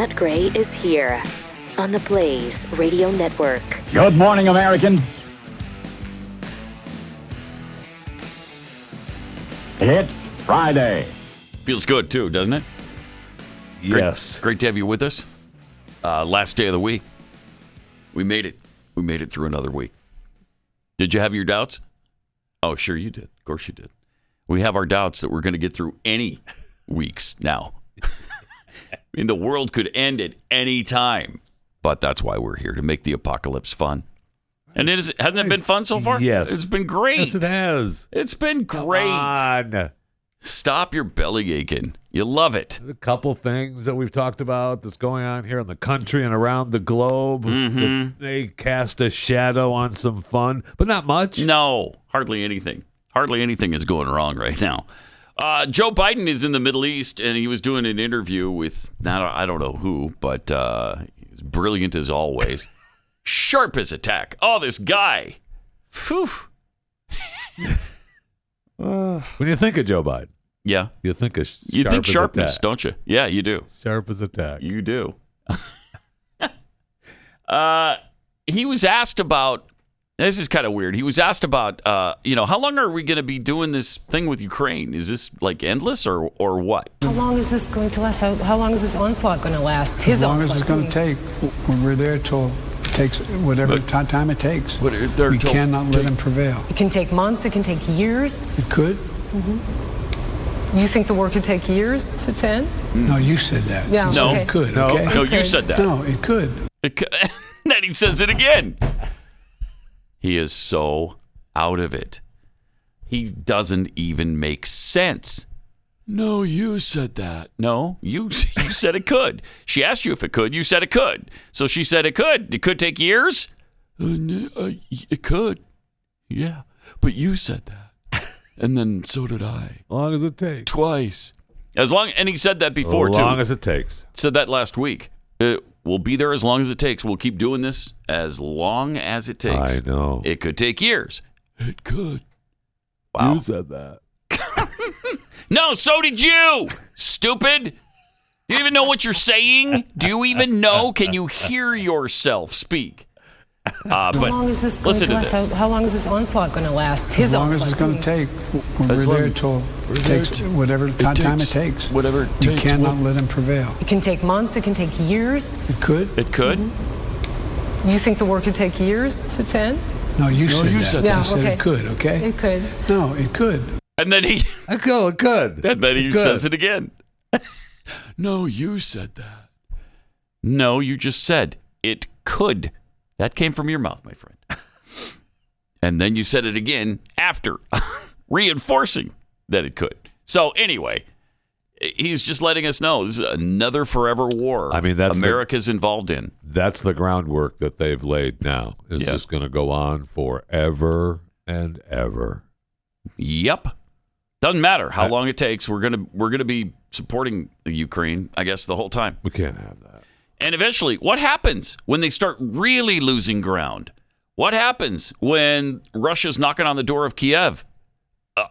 Matt Gray is here on the Blaze Radio Network. Good morning, American. It's Friday. Feels good, too, doesn't it? Yes. Great to have you with us. Last day of the week. We made it. We made it through another week. Did you have your doubts? Oh, sure you did. Of course you did. We have our doubts that we're going to get through any weeks now. I mean, the world could end at any time. But that's why we're here, to make the apocalypse fun. And hasn't it been fun so far? Yes. It's been great. Yes, it has. It's been great. Come on. Stop your belly aching. You love it. There's a couple things that we've talked about that's going on here in the country and around the globe. That they cast a shadow on some fun, but not much. No, hardly anything. Hardly anything is going wrong right now. Joe Biden is in the Middle East, and he was doing an interview with, I don't know who, but he's brilliant as always. Sharp as a tack. Oh, this guy. Phew. When you think of Joe Biden, yeah, you think of you think sharpness, don't you? Yeah, you do. Sharp as a tack. You do. He was asked about. This is kind of weird. He was asked about, how long are we going to be doing this thing with Ukraine? Is this like endless or what? How long is this going to last? How long is this onslaught going to last? As long as it's going to take. When we're there till it takes whatever time it takes. We cannot let them prevail. It can take months. It can take years. It could. Mm-hmm. You think the war could take years to end? No, you said that. Yeah. No. Okay. It could. No, Okay? no, you said that. No, it could. Then he says it again. He is so out of it. He doesn't even make sense. No, you said that. No, you said it could. She asked you if it could. You said it could. So she said it could. It could take years? It could. Yeah, but you said that. And then so did I. As long as it takes. Twice. And he said that before, too. As long as it takes. Said that last week. We'll be there as long as it takes. We'll keep doing this as long as it takes. I know. It could take years. It could. Wow. You said that. No, so did you. Stupid. Do you even know what you're saying? Do you even know? Can you hear yourself speak? How long is this going to last? How long is this onslaught going to last? As long as it's going to take. When we're there till it takes whatever time it takes. Whatever it we takes. cannot let them prevail. It can take months. It can take years. It could. It could. Mm-hmm. You think the war could take years to end? No, you said that. Yeah, I said it could. Okay. It could. No, it could. And then he. It could. And then he says it again. No, you said that. No, you just said it could. That came from your mouth, my friend. And then you said it again after, reinforcing that it could. So anyway, he's just letting us know this is another forever war. I mean, that's America's involved in. That's the groundwork that they've laid now. It's just going to go on forever and ever. Yep. Doesn't matter how long it takes. We're gonna be supporting the Ukraine, I guess, the whole time. We can't have that. And eventually, what happens when they start really losing ground? What happens when Russia's knocking on the door of Kiev?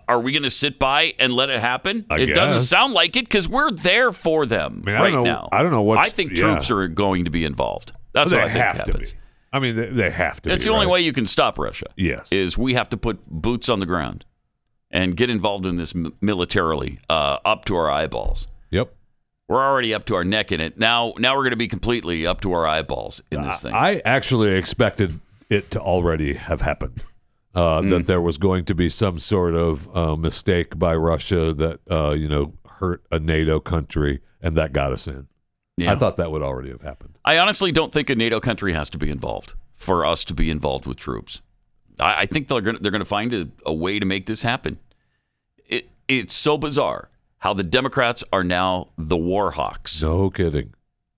Are we going to sit by and let it happen? I It guess. doesn't sound like it because we're there for them now. I don't know what. I think troops are going to be involved. That's what I think happens. To be. I mean, they have to. It's the only way you can stop Russia. Yes, is we have to put boots on the ground and get involved in this militarily up to our eyeballs. Yep. We're already up to our neck in it. Now we're going to be completely up to our eyeballs in this thing. I actually expected it to already have happened. That there was going to be some sort of mistake by Russia that hurt a NATO country, and that got us in. Yeah. I thought that would already have happened. I honestly don't think a NATO country has to be involved for us to be involved with troops. I think they're going to find a way to make this happen. It's so bizarre how the Democrats are now the war hawks. No kidding.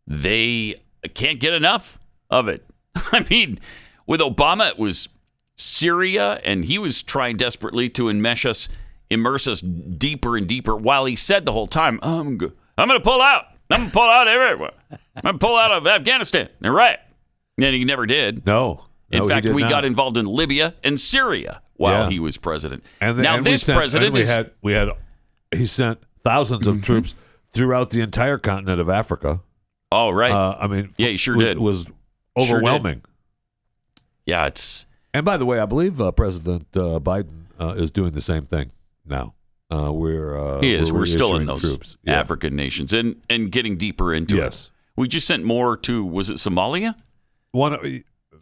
They can't get enough of it. I mean, with Obama, it was Syria, and he was trying desperately to immerse us deeper and deeper, while he said the whole time, I'm going to pull out. I'm going to pull out everywhere. I'm going to pull out of Afghanistan, Iraq. And he never did. No. In fact, we not. got involved in Libya and Syria while he was president. And now this president he sent thousands of troops throughout the entire continent of Africa. Oh, right. I mean, yeah, he sure did. It was overwhelming. Sure yeah, it's. And by the way, I believe President Biden is doing the same thing now. He is. We're still in those troops. African nations and getting deeper into it. We just sent more to. Was it Somalia?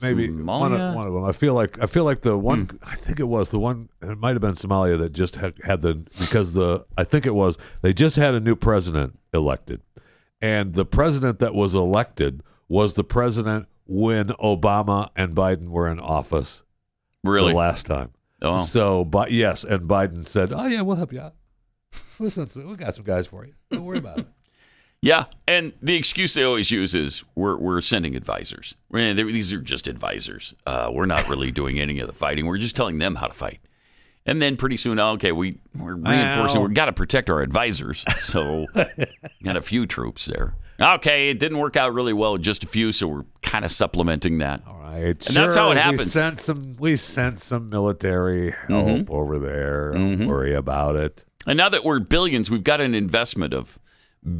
Maybe one of them. I feel like the one. I think it was the one. It might have been Somalia that just had I think it was they just had a new president elected, and the president that was elected was the president when Obama and Biden were in office. Really, the last time. Oh, so but yes, and Biden said, "Oh yeah, we'll help you out. We got some guys for you. Don't worry about it." Yeah, and the excuse they always use is we're sending advisors. These are just advisors. We're not really doing any of the fighting. We're just telling them how to fight. And then pretty soon, okay, we're reinforcing. We've got to protect our advisors. So got a few troops there. Okay, it didn't work out really well, just a few, so we're kind of supplementing that. All right, and that's how it happens. We sent some military help over there. Don't worry about it. And now that we're billions, we've got an investment of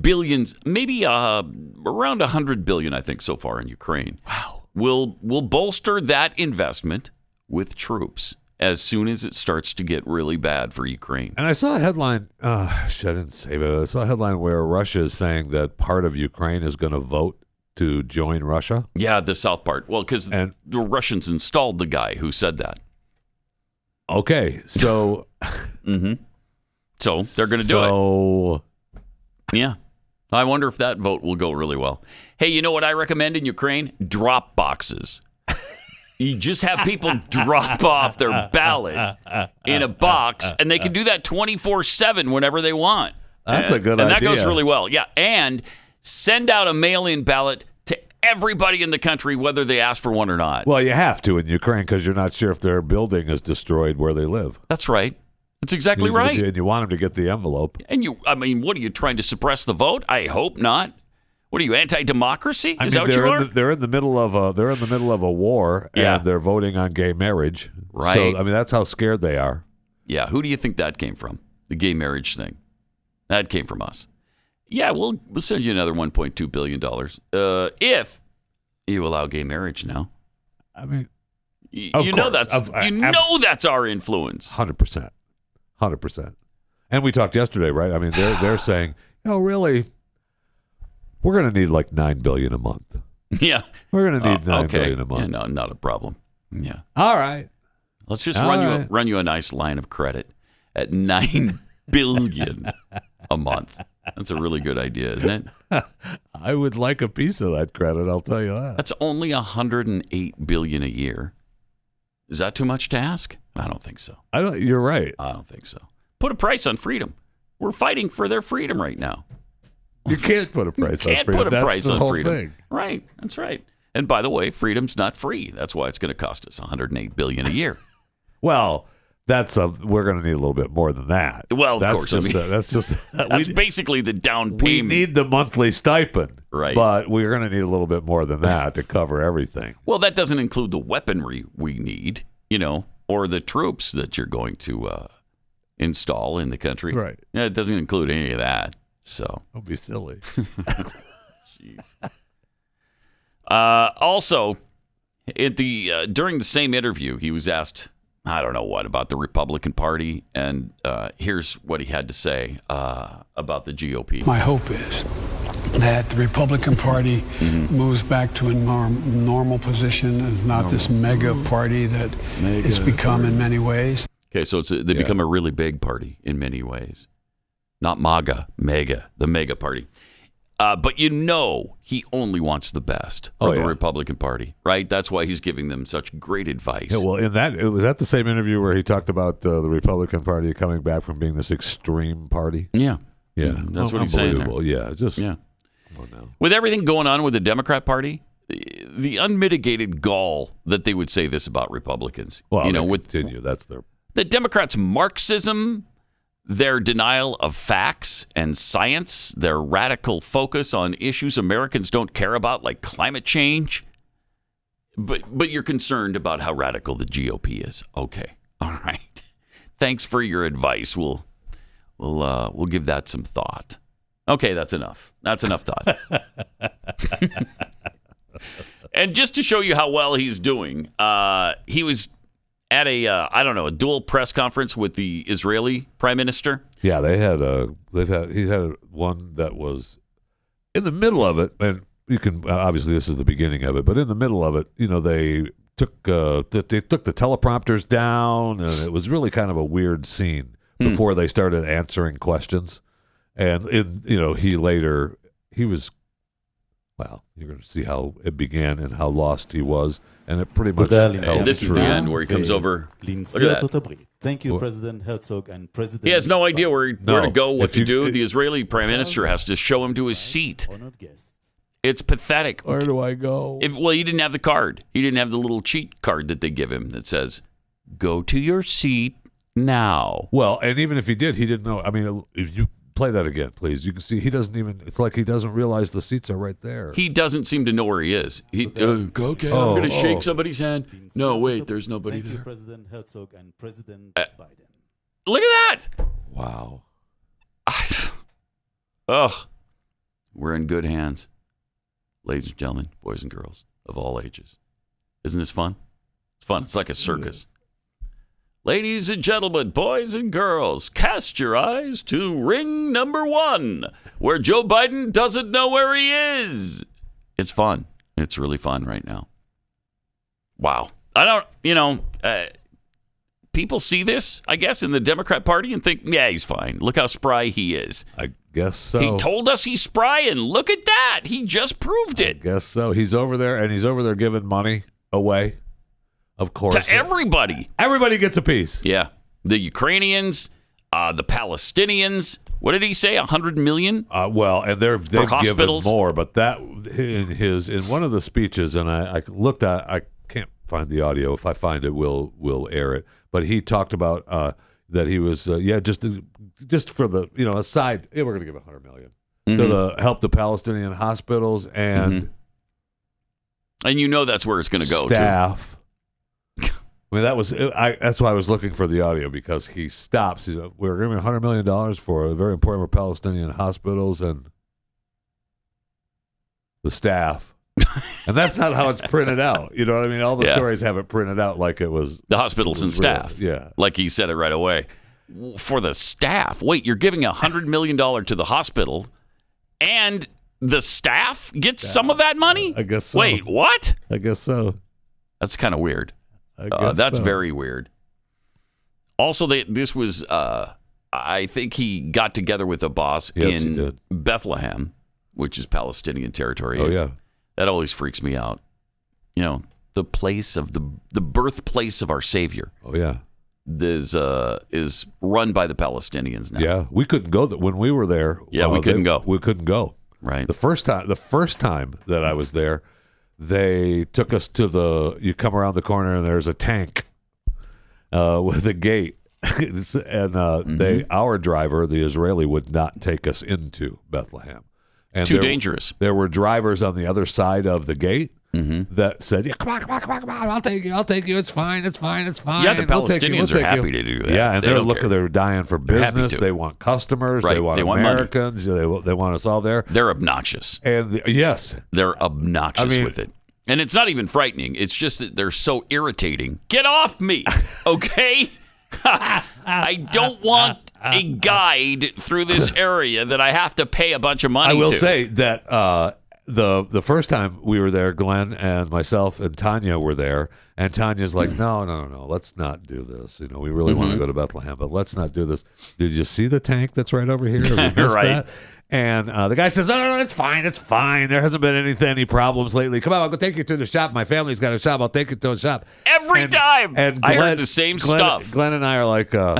billions, maybe around $100 billion, I think, so far in Ukraine. Wow. We'll bolster that investment with troops as soon as it starts to get really bad for Ukraine. And I saw a headline. I didn't save it. I saw a headline where Russia is saying that part of Ukraine is going to vote to join Russia. Yeah, the south part. Well, because the Russians installed the guy who said that. Okay, so so they're going to do it. Yeah. I wonder if that vote will go really well. Hey, you know what I recommend in Ukraine? Drop boxes. You just have people drop off their ballot in a box, and they can do that 24/7 whenever they want. That's a good idea. And that goes really well. Yeah. And send out a mail-in ballot to everybody in the country, whether they ask for one or not. Well, you have to in Ukraine because you're not sure if their building is destroyed where they live. That's right. That's exactly right. And you want them to get the envelope. And what are you trying to suppress the vote? I hope not. What are you, anti-democracy? Is that what you are? They're in the middle of a war, and they're voting on gay marriage. Right. So I mean, that's how scared they are. Yeah. Who do you think that came from? The gay marriage thing. That came from us. Yeah, we'll send you another $1.2 billion if you allow gay marriage now. I mean, you know that's our influence. 100%. 100%. And we talked yesterday, right? I mean, they're saying, really, we're going to need like $9 billion a month. Yeah, we're going to need $9 billion a month. Yeah, no, not a problem. Yeah. All right. Let's just run you a nice line of credit at $9 billion a month. That's a really good idea, isn't it? I would like a piece of that credit. I'll tell you that. That's only $108 billion a year. Is that too much to ask? I don't think so. You're right. I don't think so. Put a price on freedom. We're fighting for their freedom right now. You can't put a price on freedom. Can't put a price on freedom. Thing. Right. That's right. And by the way, freedom's not free. That's why it's going to cost us $108 billion a year. Well, we're going to need a little bit more than that. Well, of course. That's basically the down payment. We need the monthly stipend. Right. But we're going to need a little bit more than that to cover everything. Well, that doesn't include the weaponry we need, or the troops that you're going to install in the country. Right. Yeah, it doesn't include any of that. So don't be silly. Jeez. Also, during the same interview, he was asked, I don't know what, about the Republican Party, and here's what he had to say about the GOP. My hope is that the Republican Party moves back to a normal position, and not this mega party that it's become in many ways. Okay, so they become a really big party in many ways. Not MAGA, mega, the mega party. But he only wants the best for the Republican Party, right? That's why he's giving them such great advice. Yeah, well, was that the same interview where he talked about the Republican Party coming back from being this extreme party? Yeah. Yeah. That's what he's saying there. Yeah, come on now. With everything going on with the Democrat Party, the unmitigated gall that they would say this about Republicans. Well, continue. That's the Democrats' Marxism, their denial of facts and science, their radical focus on issues Americans don't care about, like climate change. But you're concerned about how radical the GOP is. Okay, all right. Thanks for your advice. We'll give that some thought. Okay, that's enough. That's enough thought. And just to show you how well he's doing, he was at a dual press conference with the Israeli prime minister. Yeah, he had one that was in the middle of it, and you can obviously this is the beginning of it, but in the middle of it, they took the teleprompters down, and it was really kind of a weird scene before they started answering questions. And he was. Well, you're going to see how it began and how lost he was, and it pretty much. And this is the end where he comes over. Look at that. Thank you, President Herzog and President. He has no idea where to go, what to do. The Israeli prime minister has to show him to his seat. It's pathetic. Where do I go? He didn't have the card. He didn't have the little cheat card that they give him that says, "Go to your seat now." Well, and even if he did, he didn't know. I mean, if you play that again, please. You can see he doesn't even. It's like he doesn't realize the seats are right there. He doesn't seem to know where he is. Okay, I'm going to shake somebody's hand. No, wait, there's nobody there. President Herzog and President Biden. Look at that! Wow. We're in good hands, ladies and gentlemen, boys and girls of all ages. Isn't this fun? It's fun. It's like a circus. Ladies and gentlemen, boys and girls, cast your eyes to ring number 1, where Joe Biden doesn't know where he is. It's fun. It's really fun right now. Wow. People see this, I guess, in the Democrat Party and think, yeah, he's fine. Look how spry he is. I guess so. He told us he's spry, and look at that. He just proved it. I guess so. He's over there giving money away. Of course. To everybody. Everybody gets a piece. Yeah. The Ukrainians, the Palestinians. What did he say? 100 million? And they've given more, but that in one of the speeches, and I looked at, I can't find the audio. If I find it, we'll air it. But he talked about that he was just for the aside. Yeah, we're going to give 100 million to help the Palestinian hospitals and that's where it's going to go. Staff. I mean, that's why I was looking for the audio, because he stops. We're giving $100 million for a very important for Palestinian hospitals and the staff. And that's not how it's printed out. You know what I mean? All the stories have it printed out like it was the hospitals and staff. Yeah. Like he said it right away. For the staff. Wait, you're giving $100 million to the hospital and the staff gets some of that money? I guess so. Wait, what? I guess so. That's kind of weird. That's very weird. Also, this was, I think he got together with a boss in Bethlehem, which is Palestinian territory. Oh, yeah. That always freaks me out. The place of the birthplace of our Savior. Oh, yeah. Is run by the Palestinians now. Yeah, we couldn't go when we were there. Yeah, we couldn't go. We couldn't go. Right. The first time that I was there, they took us to you come around the corner and there's a tank with a gate. And our driver, the Israeli, would not take us into Bethlehem. And Too dangerous. There were drivers on the other side of the gate that said, "Yeah, come on, I'll take you. It's fine. Yeah, the Palestinians are happy to do that. Yeah, and they're dying for business. They want customers. Right. They want Americans. They want us all there. They're obnoxious. And yes, they're obnoxious with it. And it's not even frightening. It's just that they're so irritating. Get off me, okay? I don't want a guide through this area that I have to pay a bunch of money to. I will say that the first time we were there, Glenn and myself and Tanya were there, and Tanya's like, no, let's not do this. We really want to go to Bethlehem, but let's not do this. Did you see the tank that's right over here? Have we missed that? And the guy says, no, it's fine. There hasn't been any problems lately. Come on, I'll go take you to the shop. My family's got a shop. I'll take you to a shop. Every time. And I heard the same stuff. Glenn and I are like, all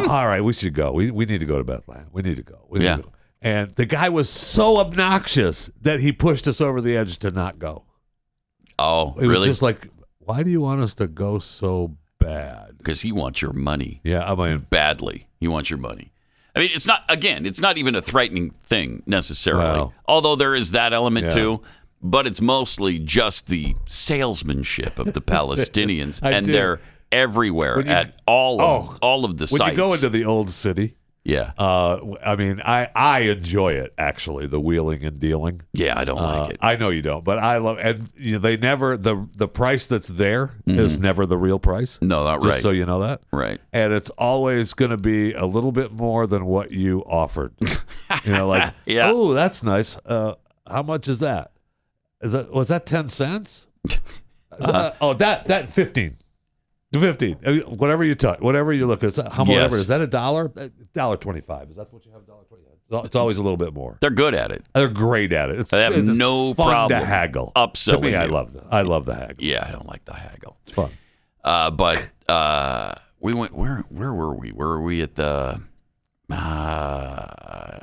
right, we should go. We need to go to Bethlehem. We need to go. We need to go. And the guy was so obnoxious that he pushed us over the edge to not go. Oh, really? It was just like, why do you want us to go so bad? Because he wants your money. Yeah, I mean, badly. He wants your money. I mean, it's not even a threatening thing necessarily, although there is that element too, but it's mostly just the salesmanship of the Palestinians, and they're everywhere at all of the sites. When you go into the old city, Yeah. I mean, I enjoy it, actually, the wheeling and dealing. Yeah, I don't like it. I know you don't, but I love it. And they never, the price that's there is never the real price. No, not just right. so you know that. Right. And it's always going to be a little bit more than what you offered. Like, yeah. Oh, that's nice. How much is that? Was that 10 cents? That 15. 15. Whatever you touch, whatever you look at, whatever. Is that $1? $1.25. Is that what you have? $1.20. It's always a little bit more. They're good at it. They're great at it. They have no fun problem to haggle. Upselling. To me, I love the haggle. Yeah, I don't like the haggle. It's fun. But we went. Where were we? Were we at the?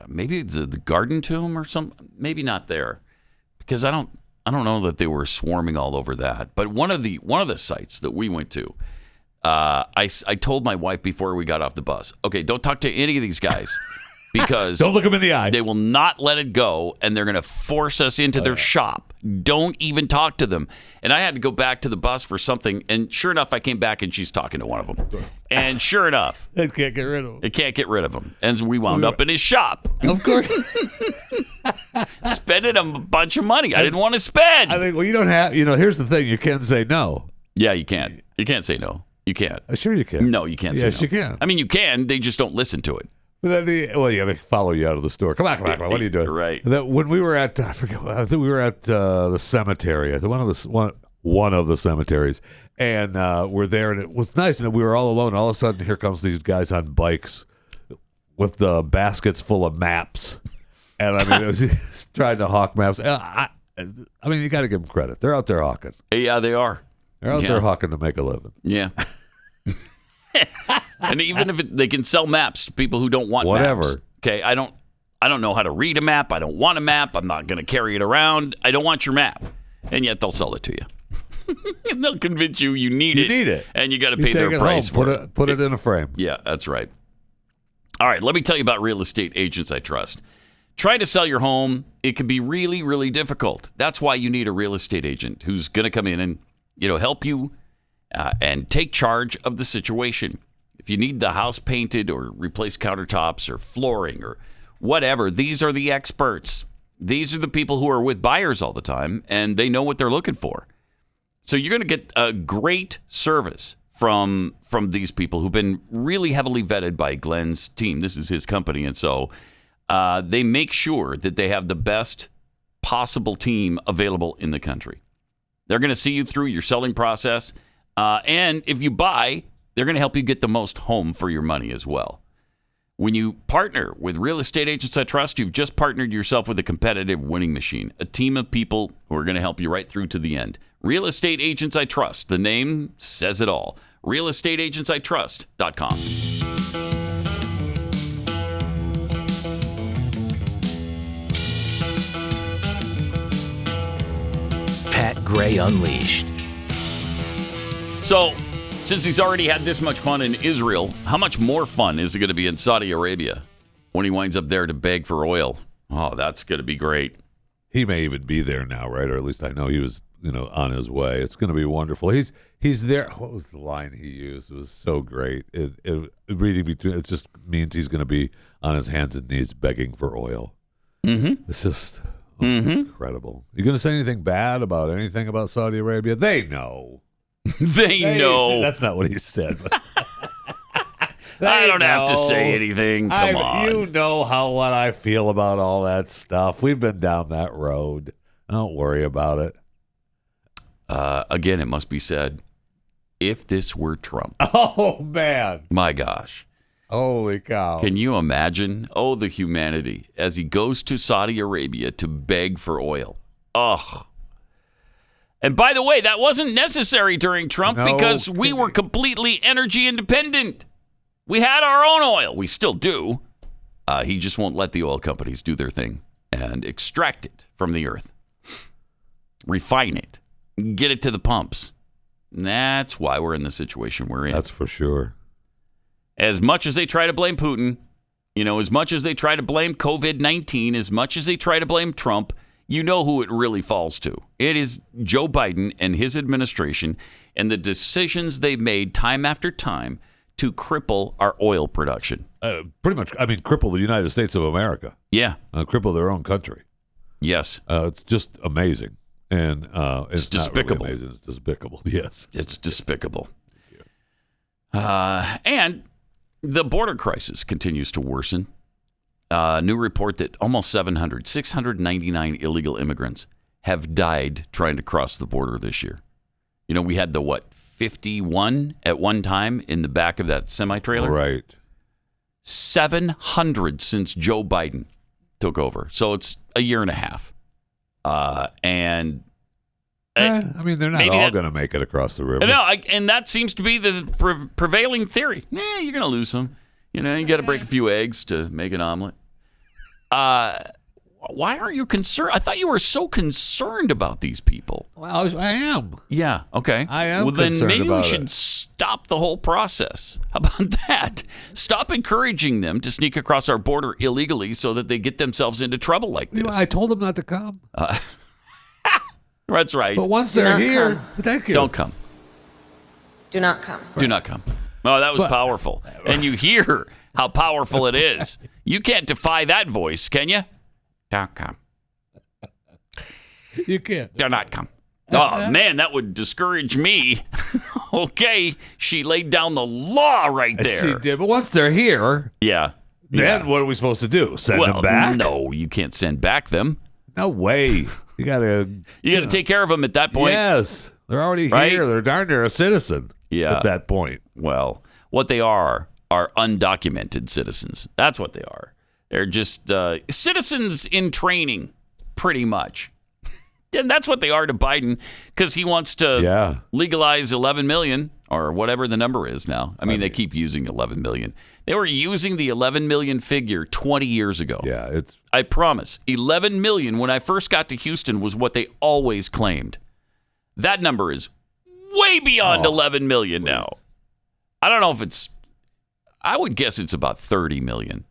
Maybe it's the Garden Tomb or something. Maybe not there, because I don't know that they were swarming all over that. But one of the sites that we went to, I told my wife before we got off the bus, okay, don't talk to any of these guys because don't look them in the eye. They will not let it go, and they're going to force us into their shop. Don't even talk to them. And I had to go back to the bus for something, and sure enough, I came back and she's talking to one of them. And sure enough, it can't get rid of him. It can't get rid of him, and we wound up in his shop. Of course. Spending a bunch of money I didn't want to spend. I think, well, you don't have, here's the thing. You can't say no. Yeah, you can't. You can't say no. You can't. Sure you can. No, you can't say no. Yes, you can. I mean, you can. They just don't listen to it. But then they follow you out of the store. Come on. What are you doing? Right. That when we were at, I think we were at the cemetery, one of the cemeteries, and we're there, and it was nice. And we were all alone. All of a sudden, here comes these guys on bikes with the baskets full of maps. And I mean, it was just trying to hawk maps. I mean, you got to give them credit. They're out there hawking. Yeah, they are. They're out there hawking to make a living. Yeah. And even if they can sell maps to people who don't want whatever. Maps. Okay, I don't know how to read a map. I don't want a map. I'm not going to carry it around. I don't want your map. And yet they'll sell it to you. And they'll convince you need it. And you got to pay their price for it. Put it in a frame. Yeah, that's right. All right, let me tell you about real estate agents I trust. Trying to sell your home, it can be really, really difficult. That's why you need a real estate agent who's going to come in and help you and take charge of the situation. If you need the house painted or replace countertops or flooring or whatever, these are the experts. These are the people who are with buyers all the time, and they know what they're looking for. So you're going to get a great service from these people who've been really heavily vetted by Glenn's team. This is his company, and so they make sure that they have the best possible team available in the country. They're going to see you through your selling process, and if you buy, they're going to help you get the most home for your money as well. When you partner with Real Estate Agents I Trust, you've just partnered yourself with a competitive winning machine, a team of people who are going to help you right through to the end. Real Estate Agents I Trust. The name says it all. realestateagentsitrust.com. Pat Gray Unleashed. So, since he's already had this much fun in Israel, how much more fun is it going to be in Saudi Arabia when he winds up there to beg for oil? Oh, that's going to be great. He may even be there now, right? Or at least I know he was, on his way. It's going to be wonderful. He's there. What was the line he used? It was so great. It just means he's going to be on his hands and knees begging for oil. Mm-hmm. It's just incredible. You going to say anything bad about anything about Saudi Arabia? They know. They know. That's not what he said. But I don't have to say anything. Come on. You know what I feel about all that stuff. We've been down that road. Don't worry about it. Again, it must be said, if this were Trump. Oh, man. My gosh. Holy cow. Can you imagine? Oh, the humanity as he goes to Saudi Arabia to beg for oil. Ugh. And by the way, that wasn't necessary during Trump because we were completely energy independent. We had our own oil. We still do. He just won't let the oil companies do their thing and extract it from the earth, refine it, get it to the pumps. And that's why we're in the situation we're in. That's for sure. As much as they try to blame Putin, as much as they try to blame COVID-19, as much as they try to blame Trump, you know who it really falls to. It is Joe Biden and his administration and the decisions they made time after time to cripple our oil production. Pretty much, I mean, cripple the United States of America. Yeah. Cripple their own country. Yes. It's just amazing. And it's despicable. Not really amazing. It's despicable. Yes. It's despicable. And the border crisis continues to worsen. New report that almost 699 illegal immigrants have died trying to cross the border this year. You know, we had the, 51 at one time in the back of that semi-trailer? Right. 700 since Joe Biden took over. So it's a year and a half. I mean, they're not all going to make it across the river. No, and that seems to be the prevailing theory. You're going to lose some. You know, you got to break a few eggs to make an omelet. Why are you concerned? I thought you were so concerned about these people. Well, I am. Yeah, okay. I am Well, then concerned maybe we about should it. stop the whole process. How about that? Stop encouraging them to sneak across our border illegally so that they get themselves into trouble like this. I told them not to come. That's right. But once they're here, thank you. Don't come. Do not come. Do not come. Oh, that was powerful. And you hear how powerful it is. You can't defy that voice, can you? Don't come. You can't. Do not come. Oh, man, that would discourage me. Okay, she laid down the law right there. She did, but once they're here, Yeah. then what are we supposed to do? Send them back? No, you can't send back them. No way. You got to take care of them at that point. Yes. They're already Right? here. They're darn near a citizen Yeah. at that point. Well, what they are undocumented citizens. That's what they are. They're just citizens in training, pretty much. And that's what they are to Biden, because he wants to legalize 11 million, or whatever the number is now. I mean, they keep using 11 million. They were using the 11 million figure 20 years ago. Yeah, I promise. 11 million, when I first got to Houston, was what they always claimed. That number is way beyond 11 million now. I don't know if I would guess it's about 30 million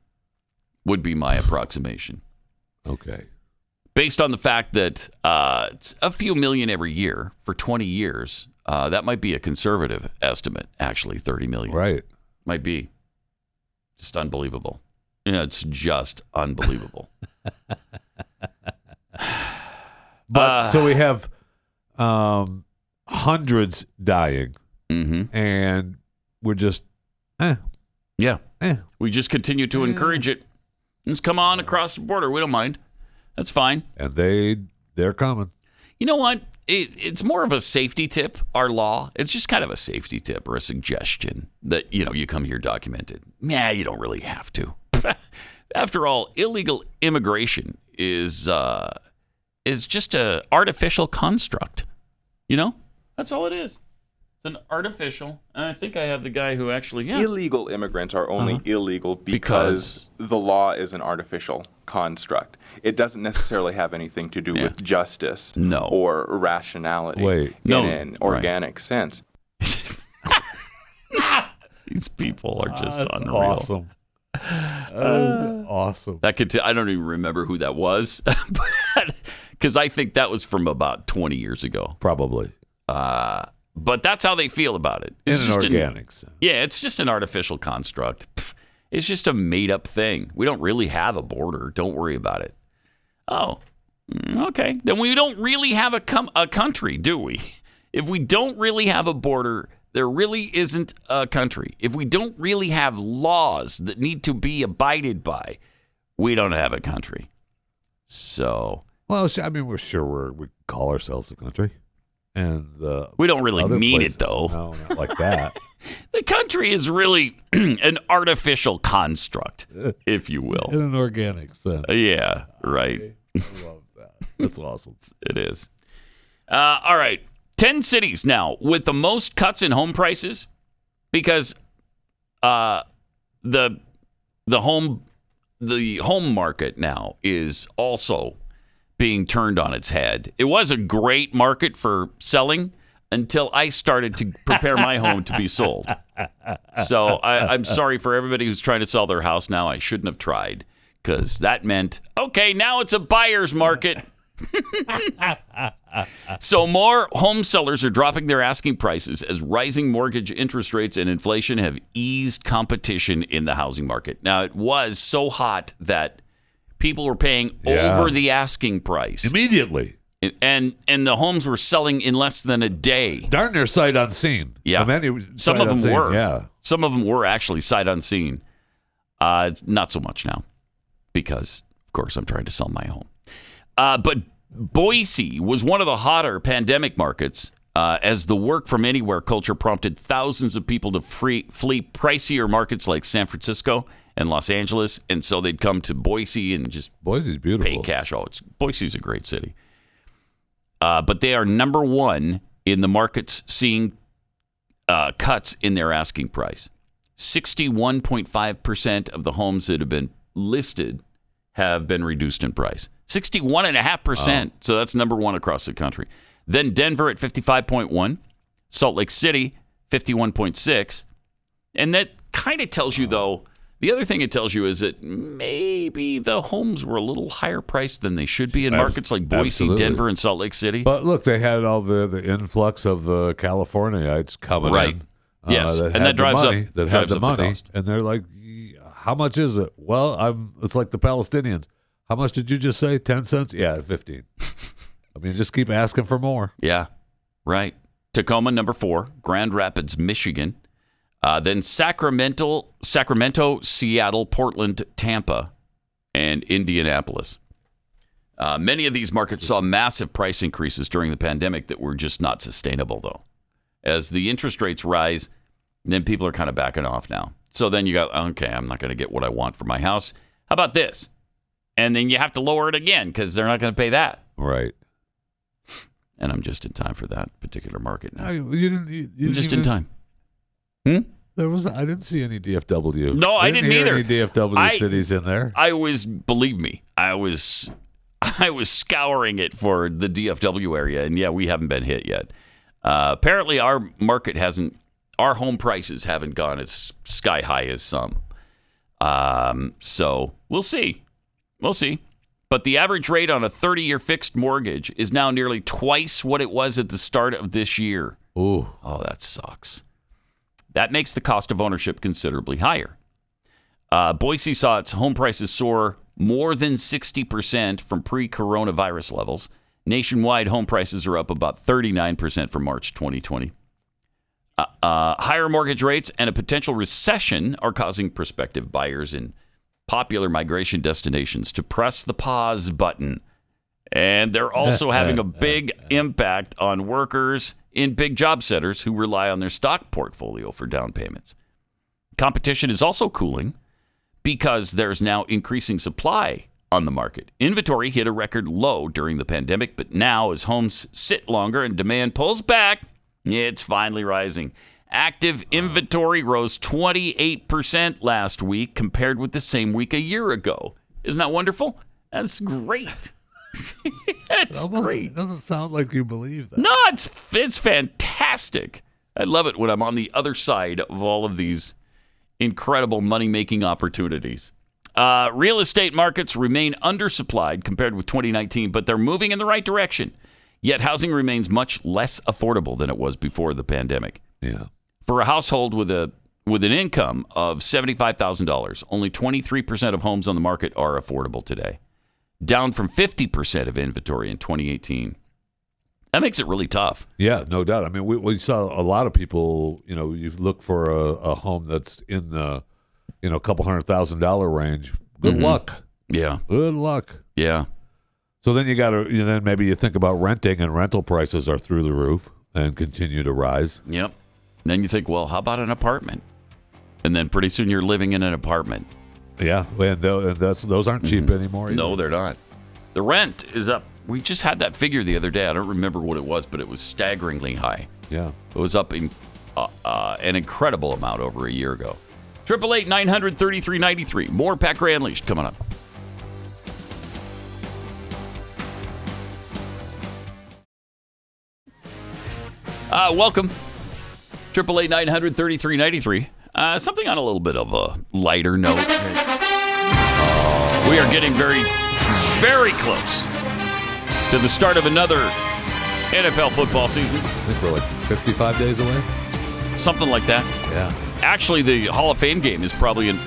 would be my approximation. Okay. Based on the fact that it's a few million every year for 20 years, that might be a conservative estimate, actually, 30 million. Right. Might be. Just unbelievable. Yeah, it's just unbelievable. But so we have hundreds dying, and we're just, Yeah. We just continue to encourage it. Just come on across the border. We don't mind. That's fine. And they're coming. You know what? It's more of a safety tip, our law. It's just kind of a safety tip or a suggestion that, you come here documented. Nah, you don't really have to. After all, illegal immigration is just an artificial construct. That's all it is. It's an artificial, and I think I have the guy who actually, Illegal immigrants are only illegal because the law is an artificial construct. It doesn't necessarily have anything to do with justice or rationality in an organic sense. These people are just unreal. Awesome. Awesome. That I don't even remember who that was, because I think that was from about 20 years ago. Probably. But that's how they feel about it. It's in an organic sense. Yeah, it's just an artificial construct. It's just a made-up thing. We don't really have a border. Don't worry about it. Oh, okay. Then we don't really have a country, do we? If we don't really have a border, there really isn't a country. If we don't really have laws that need to be abided by, we don't have a country. So, well, I mean, we're sure we call ourselves a country. And we don't really mean places, it, though. No, not like that. The country is really an artificial construct, if you will. In an organic sense. Yeah, right. I love that. That's awesome. It is. All right. 10 cities now with the most cuts in home prices because the home market now is also being turned on its head. It was a great market for selling until I started to prepare my home to be sold. So I'm sorry for everybody who's trying to sell their house now. I shouldn't have tried because that meant, okay, now it's a buyer's market. So more home sellers are dropping their asking prices as rising mortgage interest rates and inflation have eased competition in the housing market. Now, it was so hot that people were paying over the asking price. Immediately. And the homes were selling in less than a day. Darn near sight unseen. Yeah. Some of them were. Yeah. Some of them were actually sight unseen. It's not so much now because, of course, I'm trying to sell my home. But Boise was one of the hotter pandemic markets as the work from anywhere culture prompted thousands of people to flee pricier markets like San Francisco and Los Angeles. And so they'd come to Boise and just Boise's beautiful. Pay cash. Boise's a great city. But they are number one in the markets seeing cuts in their asking price. 61.5% of the homes that have been listed have been reduced in price. 61.5%. So that's number one across the country. Then Denver at 55.1, Salt Lake City 51.6, and that kind of tells you though. The other thing it tells you is that maybe the homes were a little higher priced than they should be in markets like Boise, absolutely. Denver, and Salt Lake City. But look, they had all the influx of the Californiites coming in. Yes, and that drives up the money. And they're like, how much is it? Well, it's like the Palestinians. How much did you just say? 10 cents? Yeah, 15. I mean, just keep asking for more. Yeah, right. Tacoma, number 4. Grand Rapids, Michigan. Then Sacramento, Seattle, Portland, Tampa, and Indianapolis. Many of these markets saw massive price increases during the pandemic that were just not sustainable, though. As the interest rates rise, then people are kind of backing off now. So then you got, okay, I'm not going to get what I want for my house. How about this? And then you have to lower it again because they're not going to pay that. Right. And I'm just in time for that particular market now. You just in time. I didn't see any DFW. No, I didn't either. Any DFW cities in there. Believe me, I was scouring it for the DFW area, and yeah, we haven't been hit yet. Apparently, our home prices haven't gone as sky high as some. So we'll see. But the average rate on a 30-year fixed mortgage is now nearly twice what it was at the start of this year. Ooh. Oh, that sucks. That makes the cost of ownership considerably higher. Boise saw its home prices soar more than 60% from pre-coronavirus levels. Nationwide, home prices are up about 39% from March 2020. Higher mortgage rates and a potential recession are causing prospective buyers in popular migration destinations to press the pause button. And they're also having a big impact on workers in big job centers who rely on their stock portfolio for down payments. Competition is also cooling because there's now increasing supply on the market. Inventory hit a record low during the pandemic, but now as homes sit longer and demand pulls back, it's finally rising. Active inventory rose 28% last week compared with the same week a year ago. Isn't that wonderful? That's great. It's great. It doesn't sound like you believe that. No, it's fantastic. I love it when I'm on the other side of all of these incredible money-making opportunities. Real estate markets remain undersupplied compared with 2019, but they're moving in the right direction. Yet housing remains much less affordable than it was before the pandemic. Yeah. For a household with an income of $75,000, only 23% of homes on the market are affordable today, down from 50% of inventory in 2018. That makes it really tough. Yeah, no doubt. I mean, we saw a lot of people, you look for a home that's in the, couple $100,000 range. Good luck. Yeah. Good luck. Yeah. So then then maybe you think about renting, and rental prices are through the roof and continue to rise. Yep. Then you think, well, how about an apartment? And then pretty soon you're living in an apartment. Yeah, and those aren't cheap anymore either. No, they're not. The rent is up. We just had that figure the other day. I don't remember what it was, but it was staggeringly high. Yeah. It was up in an incredible amount over a year ago. 888-900-3393. More Pat Gray Unleashed coming up. Welcome. 888-900-3393. Something on a little bit of a lighter note. We are getting very, very close to the start of another NFL football season. I think we're like 55 days away. Something like that. Yeah. Actually, the Hall of Fame game is probably in,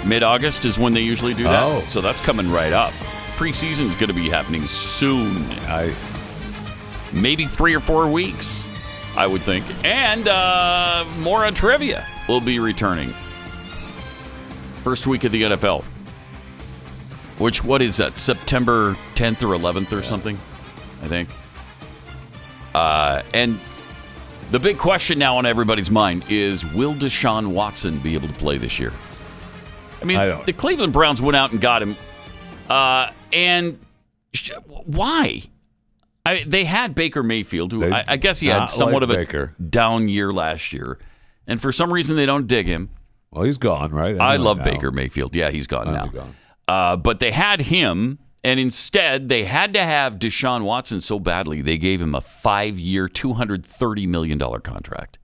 mid-August is when they usually do that. Oh. So that's coming right up. Preseason is going to be happening soon. Nice. Maybe 3 or 4 weeks, I would think. And more on trivia will be returning. First week of the NFL. What is that? September 10th or 11th or something, I think. And the big question now on everybody's mind is, will Deshaun Watson be able to play this year? I mean, the Cleveland Browns went out and got him. And why? They had Baker Mayfield, who I guess he had somewhat of a down year last year. And for some reason, they don't dig him. Well, he's gone, right? I love Baker Mayfield. Yeah, he's gone now. But they had him, and instead, they had to have Deshaun Watson so badly, they gave him a 5-year, $230 million contract.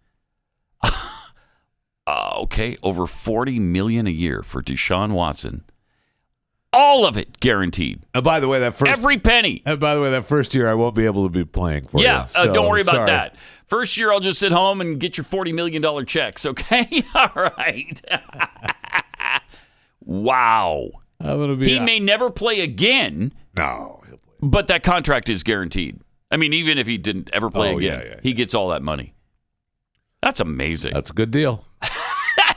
Okay, over $40 million a year for Deshaun Watson. All of it guaranteed. By the way, every penny. And by the way, that first year I won't be able to be playing for you. Yeah, don't worry about that. First year I'll just sit home and get your $40 million checks, okay? All right. Wow. He may never play again. No, he'll play. But that contract is guaranteed. I mean, even if he didn't ever play again, he gets all that money. That's amazing. That's a good deal.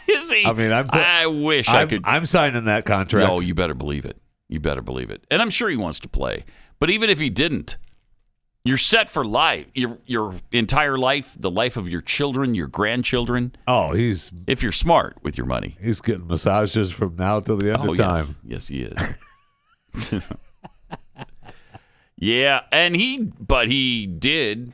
Is he? I mean, I wish I could. I'm signing that contract. No, you better believe it. You better believe it. And I'm sure he wants to play. But even if he didn't, you're set for life. Your entire life, the life of your children, your grandchildren. Oh, if you're smart with your money. He's getting massages from now till the end of time. Yes, he is. Yeah, and he did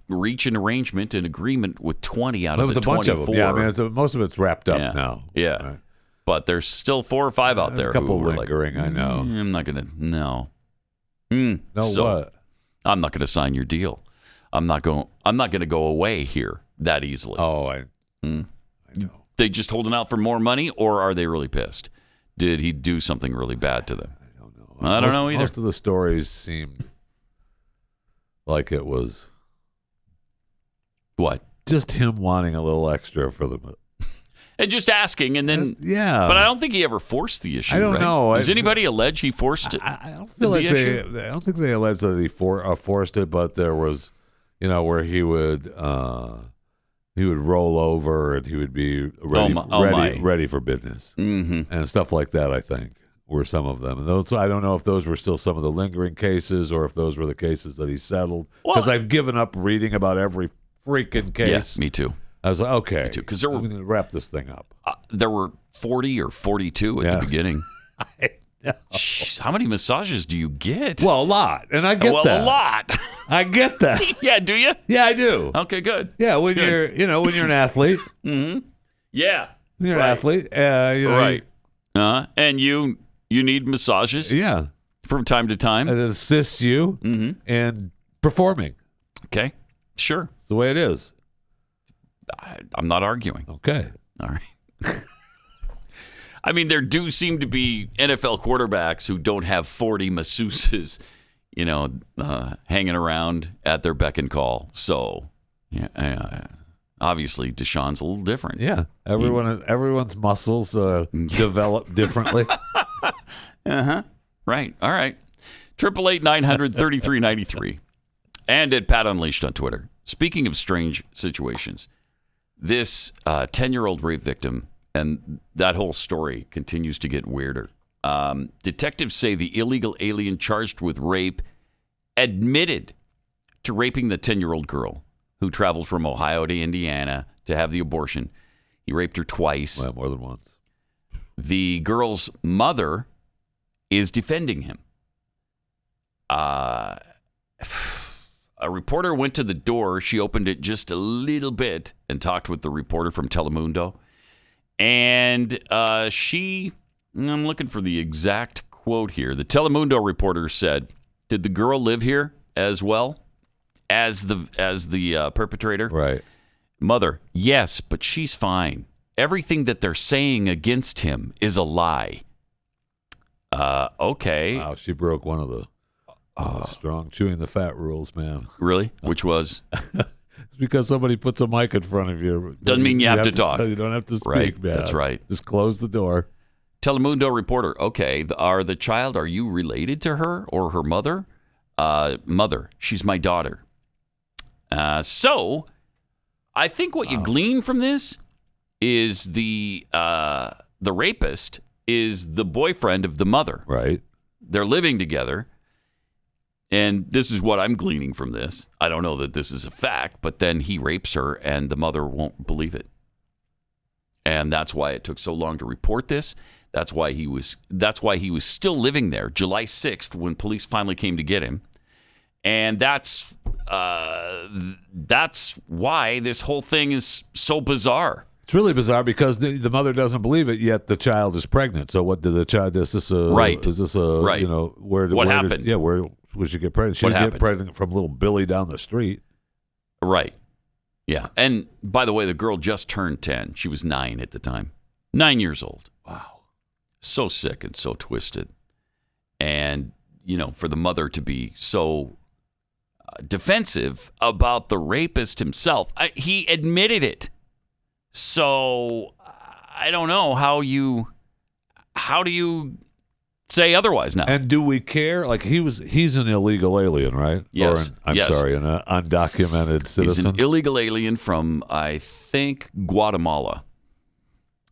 reach an arrangement, an agreement with 20 out of the 24. Bunch of them. Yeah, I mean, most of it's wrapped up now. Yeah, right. But there's still 4 or 5 out there. A couple who lingering, I know. I'm not gonna. No. What? I'm not gonna sign your deal. I'm not gonna go away here that easily. Oh, I know. They just holding out for more money, or are they really pissed? Did he do something really bad to them? I don't know either. Most of the stories seem like it was what? Just him wanting a little extra for them. And just asking, and then But I don't think he ever forced the issue. I don't know. Does anybody allege he forced it? I don't feel like I don't think they alleged that he forced it, but there was, where he would roll over and he would be ready for business and stuff like that. I think were some of them, and those I don't know if those were still some of the lingering cases or if those were the cases that he settled. Because I've given up reading about every freaking case. Yes, me too. I was like, okay, because I'm going to wrap this thing up. There were 40 or 42 at the beginning. I know. Jeez, how many massages do you get? Well, a lot, and I get that. A lot. I get that. Yeah, do you? Yeah, I do. Okay, good. Yeah, when you're an athlete. Mm-hmm. Yeah, you're an athlete. Right. And you need massages. Yeah, from time to time. And it assists you in performing. Okay, sure. It's the way it is. I'm not arguing. Okay. All right. I mean, there do seem to be NFL quarterbacks who don't have 40 masseuses, hanging around at their beck and call. So, obviously, Deshaun's a little different. Yeah. Everyone's muscles develop differently. Right. All right. 888-900-3393. And at Pat Unleashed on Twitter. Speaking of strange situations, this 10-year-old rape victim, and that whole story continues to get weirder. Detectives say the illegal alien charged with rape admitted to raping the 10-year-old girl who traveled from Ohio to Indiana to have the abortion. He raped her twice. Well, more than once. The girl's mother is defending him. A reporter went to the door. She opened it just a little bit and talked with the reporter from Telemundo. And I'm looking for the exact quote here. The Telemundo reporter said, "Did the girl live here as well as the perpetrator?" Right. Mother, yes, but she's fine. Everything that they're saying against him is a lie. Okay. Wow, she broke one of the Strong chewing the fat rules, man. Really? Which was? It's because somebody puts a mic in front of you. Doesn't mean you have to talk. You don't have to speak, right. man. That's right. Just close the door. Telemundo reporter. Okay, are you related to her or her mother? Mother. She's my daughter. So, I think what you glean from this is the rapist is the boyfriend of the mother. Right. They're living together. And this is what I'm gleaning from this. I don't know that this is a fact, but then he rapes her and the mother won't believe it. And that's why it took so long to report this. That's why he was still living there July 6th when police finally came to get him. And that's why this whole thing is so bizarre. It's really bizarre because the mother doesn't believe it, yet the child is pregnant. So what did the child? Is this a right? Is this a right? You know where happened? Where would she get pregnant? She didn't get pregnant from little Billy down the street. Right. Yeah. And by the way, the girl just turned 10. She was 9 at the time. 9 years old. Wow. So sick and so twisted. And, for the mother to be so defensive about the rapist himself, he admitted it. So I don't know how do you say otherwise now? And do we care? Like he's an illegal alien, right? Yes. Or sorry, an undocumented citizen. He's an illegal alien from, I think, Guatemala.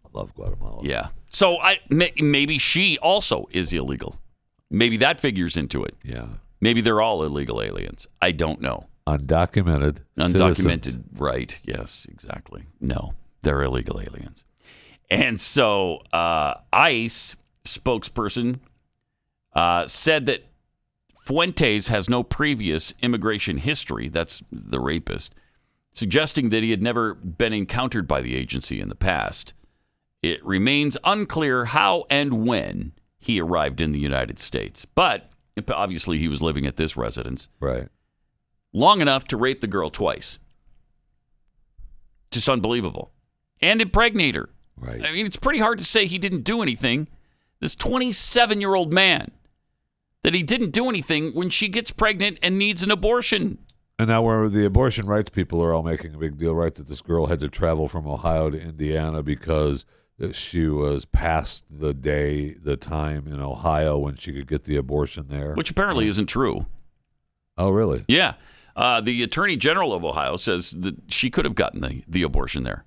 I love Guatemala. Yeah. So maybe she also is illegal. Maybe that figures into it. Yeah. Maybe they're all illegal aliens. I don't know. Undocumented citizens. Right. Yes, exactly. No, they're illegal aliens. And so ICE spokesperson said that Fuentes has no previous immigration history, that's the rapist, suggesting that he had never been encountered by the agency in the past. It remains unclear how and when he arrived in the United States. But obviously he was living at this residence. Right. Long enough to rape the girl twice. Just unbelievable. And impregnate her. Right. I mean, it's pretty hard to say he didn't do anything. This 27-year-old man, that he didn't do anything when she gets pregnant and needs an abortion. And now where the abortion rights people are all making a big deal, right, that this girl had to travel from Ohio to Indiana because she was past the time in Ohio when she could get the abortion there. Which apparently isn't true. Oh, really? Yeah. The Attorney General of Ohio says that she could have gotten the abortion there.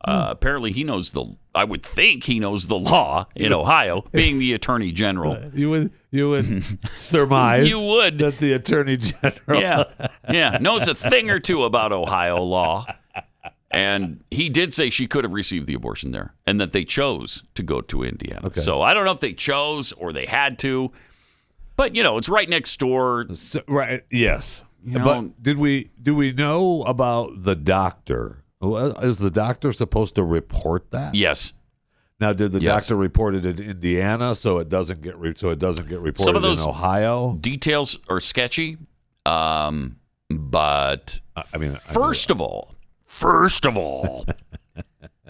Apparently he knows I would think he knows the law in Ohio, being the Attorney General. You would surmise you would. that the Attorney General knows a thing or two about Ohio law. And he did say she could have received the abortion there and that they chose to go to Indiana. Okay. So I don't know if they chose or they had to, but it's right next door. So, right. Yes. But do we know about the doctor? Is the doctor supposed to report that? Yes. Now, did the doctor report it in Indiana so it doesn't get reported Some of those in Ohio? Details are sketchy, but first of all,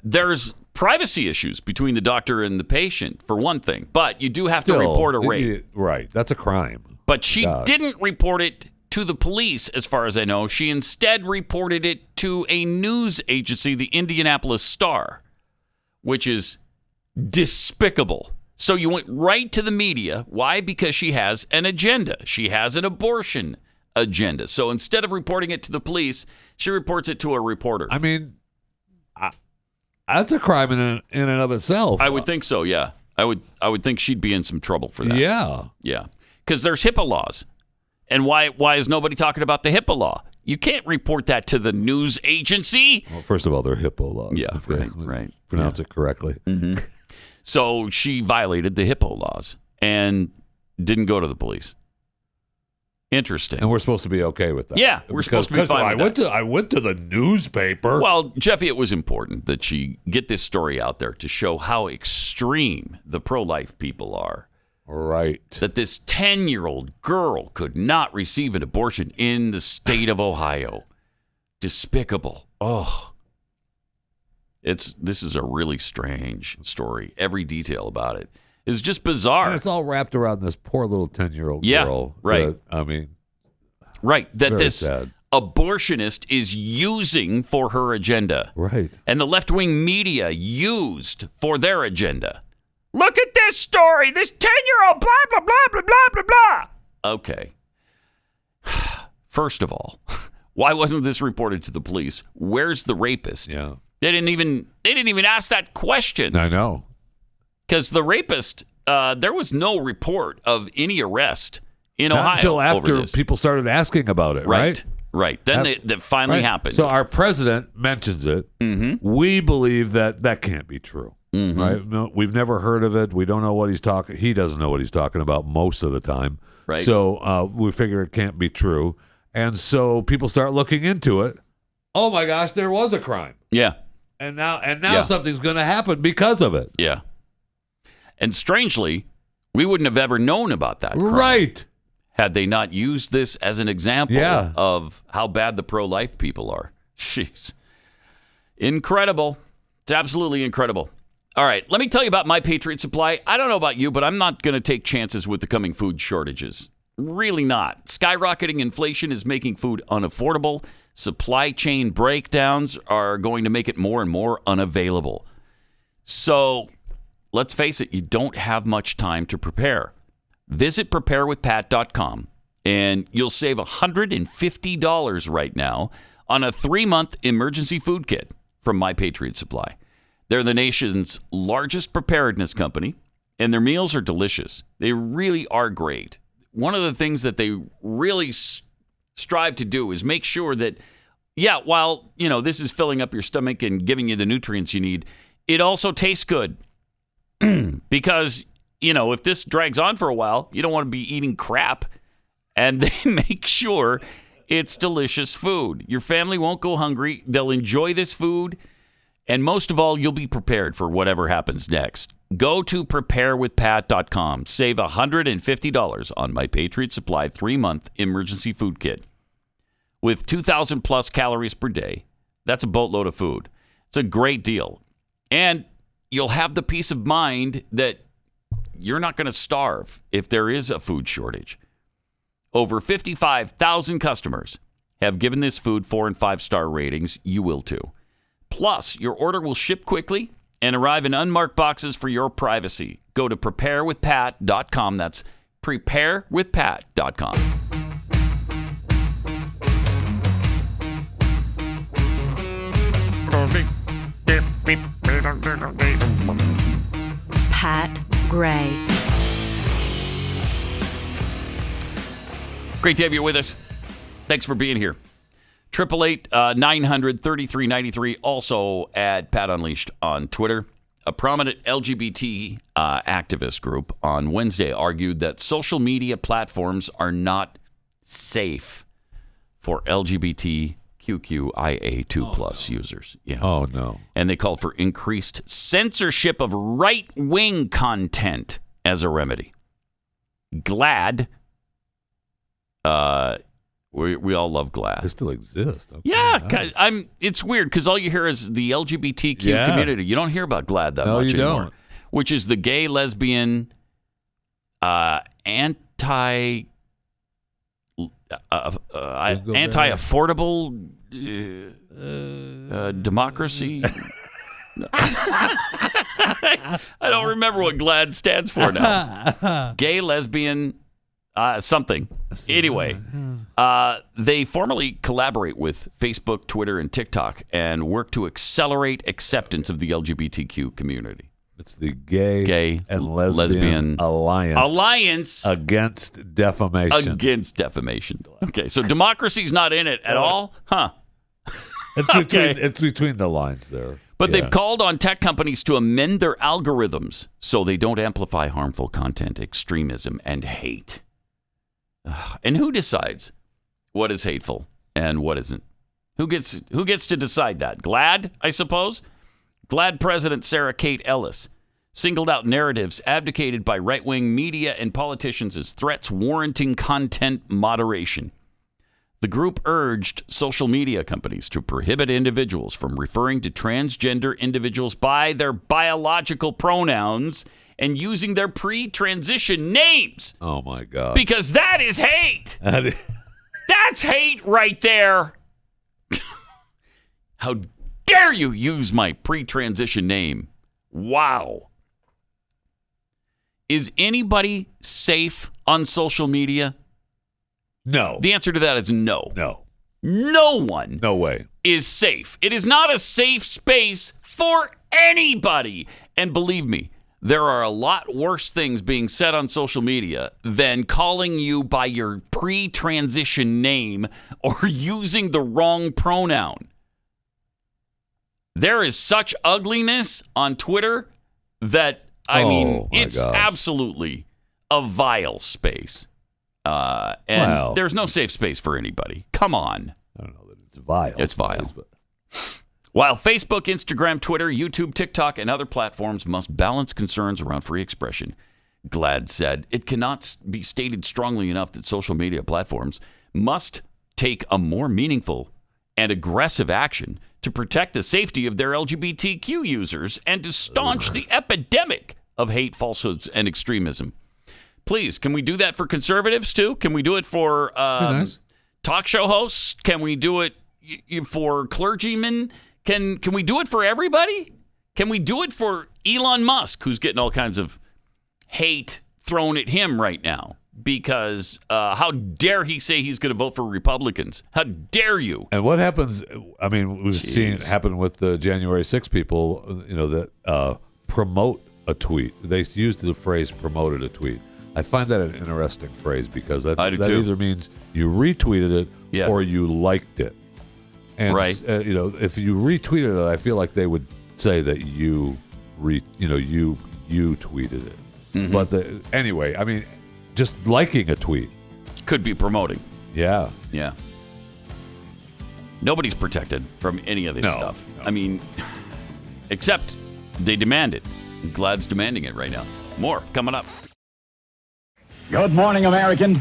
there's privacy issues between the doctor and the patient, for one thing. But you do have to report a rape. Right. That's a crime. But she didn't report it to the police, as far as I know. She instead reported it to a news agency, the Indianapolis Star, which is despicable. So you went right to the media. Why? Because she has an agenda. She has an abortion agenda. So instead of reporting it to the police, she reports it to a reporter. I mean, that's a crime in and of itself. I would think so, yeah. I would think she'd be in some trouble for that. Yeah. Yeah. Because there's HIPAA laws. And why is nobody talking about the HIPAA law? You can't report that to the news agency. Well, first of all, they're HIPAA laws. Yeah, right. Pronounce it correctly. Mm-hmm. So she violated the HIPAA laws and didn't go to the police. Interesting. And we're supposed to be okay with that. Yeah, we're supposed to be fine with that. I went to the newspaper. Well, Jeffy, it was important that she get this story out there to show how extreme the pro-life people are. Right. That this 10-year-old girl could not receive an abortion in the state of Ohio. Despicable. Oh. This is a really strange story. Every detail about it. is just bizarre. And it's all wrapped around this poor little 10-year-old girl. Right. Right. That this sad. Abortionist is using for her agenda. Right. And the left-wing media used for their agenda. Look at this story. This 10-year-old blah, blah, blah, blah, blah, blah, blah. Okay. First of all, why wasn't this reported to the police? Where's the rapist? Yeah. They didn't even ask that question. I know. Because the rapist, there was no report of any arrest in Ohio. Not until after people started asking about it, right? Right. Then that finally happened. So our president mentions it. Mm-hmm. We believe that can't be true. Mm-hmm. Right? No, we've never heard of it. We don't know what he's talking. He doesn't know what he's talking about most of the time. Right. So we figure it can't be true. And so people start looking into it. Oh my gosh, there was a crime. Yeah. And now something's going to happen because of it. Yeah. And strangely, we wouldn't have ever known about that crime. Right. Had they not used this as an example of how bad the pro-life people are. Jeez. Incredible. It's absolutely incredible. All right, let me tell you about My Patriot Supply. I don't know about you, but I'm not going to take chances with the coming food shortages. Really not. Skyrocketing inflation is making food unaffordable. Supply chain breakdowns are going to make it more and more unavailable. So let's face it, you don't have much time to prepare. Visit preparewithpat.com and you'll save $150 right now on a 3-month emergency food kit from My Patriot Supply. They're the nation's largest preparedness company, and their meals are delicious. They really are great. One of the things that they really strive to do is make sure that, while, this is filling up your stomach and giving you the nutrients you need, it also tastes good. Because, if this drags on for a while, you don't want to be eating crap. And they make sure it's delicious food. Your family won't go hungry. They'll enjoy this food. And most of all, you'll be prepared for whatever happens next. Go to preparewithpat.com. Save $150 on My Patriot Supply 3-month emergency food kit. With 2,000 plus calories per day, that's a boatload of food. It's a great deal. And you'll have the peace of mind that you're not going to starve if there is a food shortage. Over 55,000 customers have given this food 4- and 5-star ratings. You will too. Plus, your order will ship quickly and arrive in unmarked boxes for your privacy. Go to preparewithpat.com. That's preparewithpat.com. Pat Gray. Great to have you with us. Thanks for being here. 888-900-3393. Also at Pat Unleashed on Twitter. A prominent LGBT activist group on Wednesday argued that social media platforms are not safe for LGBTQIA2+ users. Yeah. Oh, no. And they called for increased censorship of right-wing content as a remedy. GLAAD. We all love GLAAD. They still exist. Okay, yeah, nice. it's weird because all you hear is the LGBTQ community. You don't hear about GLAAD that much anymore. Don't. Which is the gay, lesbian, anti-affordable democracy. I don't remember what GLAAD stands for now. Gay, lesbian, something. Anyway, they formally collaborate with Facebook, Twitter, and TikTok and work to accelerate acceptance of the LGBTQ community. It's the Gay and Lesbian Alliance Against Defamation. Okay, so democracy's not in it at all? Huh. It's between the lines there. But they've called on tech companies to amend their algorithms so they don't amplify harmful content, extremism, and hate. And who decides what is hateful and what isn't? Who gets to decide that? GLAAD, I suppose? GLAAD President Sarah Kate Ellis singled out narratives abdicated by right-wing media and politicians as threats warranting content moderation. The group urged social media companies to prohibit individuals from referring to transgender individuals by their biological pronouns and using their pre-transition names. Oh, my God. Because that is hate. That's hate right there. How dare you use my pre-transition name? Wow. Is anybody safe on social media? No. The answer to that is no. No. No one. No way. Is safe. It is not a safe space for anybody. And believe me, there are a lot worse things being said on social media than calling you by your pre-transition name or using the wrong pronoun. There is such ugliness on Twitter that, it's absolutely a vile space. And there's no safe space for anybody. Come on. I don't know that it's vile. It's vile. While Facebook, Instagram, Twitter, YouTube, TikTok, and other platforms must balance concerns around free expression, Glad said, it cannot be stated strongly enough that social media platforms must take a more meaningful and aggressive action to protect the safety of their LGBTQ users and to staunch the epidemic of hate, falsehoods, and extremism. Please, can we do that for conservatives, too? Can we do it for talk show hosts? Can we do it for clergymen? Can we do it for everybody? Can we do it for Elon Musk, who's getting all kinds of hate thrown at him right now? Because how dare he say he's going to vote for Republicans? How dare you? And what happens, we've seen it happen with the January 6 people, that promote a tweet. They use the phrase promoted a tweet. I find that an interesting phrase because that either means you retweeted it or you liked it. And if you retweeted it, I feel like they would say that you tweeted it. Mm-hmm. But anyway, just liking a tweet could be promoting. Yeah. Yeah. Nobody's protected from any of this stuff. No. Except they demand it. Glad's demanding it right now. More coming up. Good morning, Americans.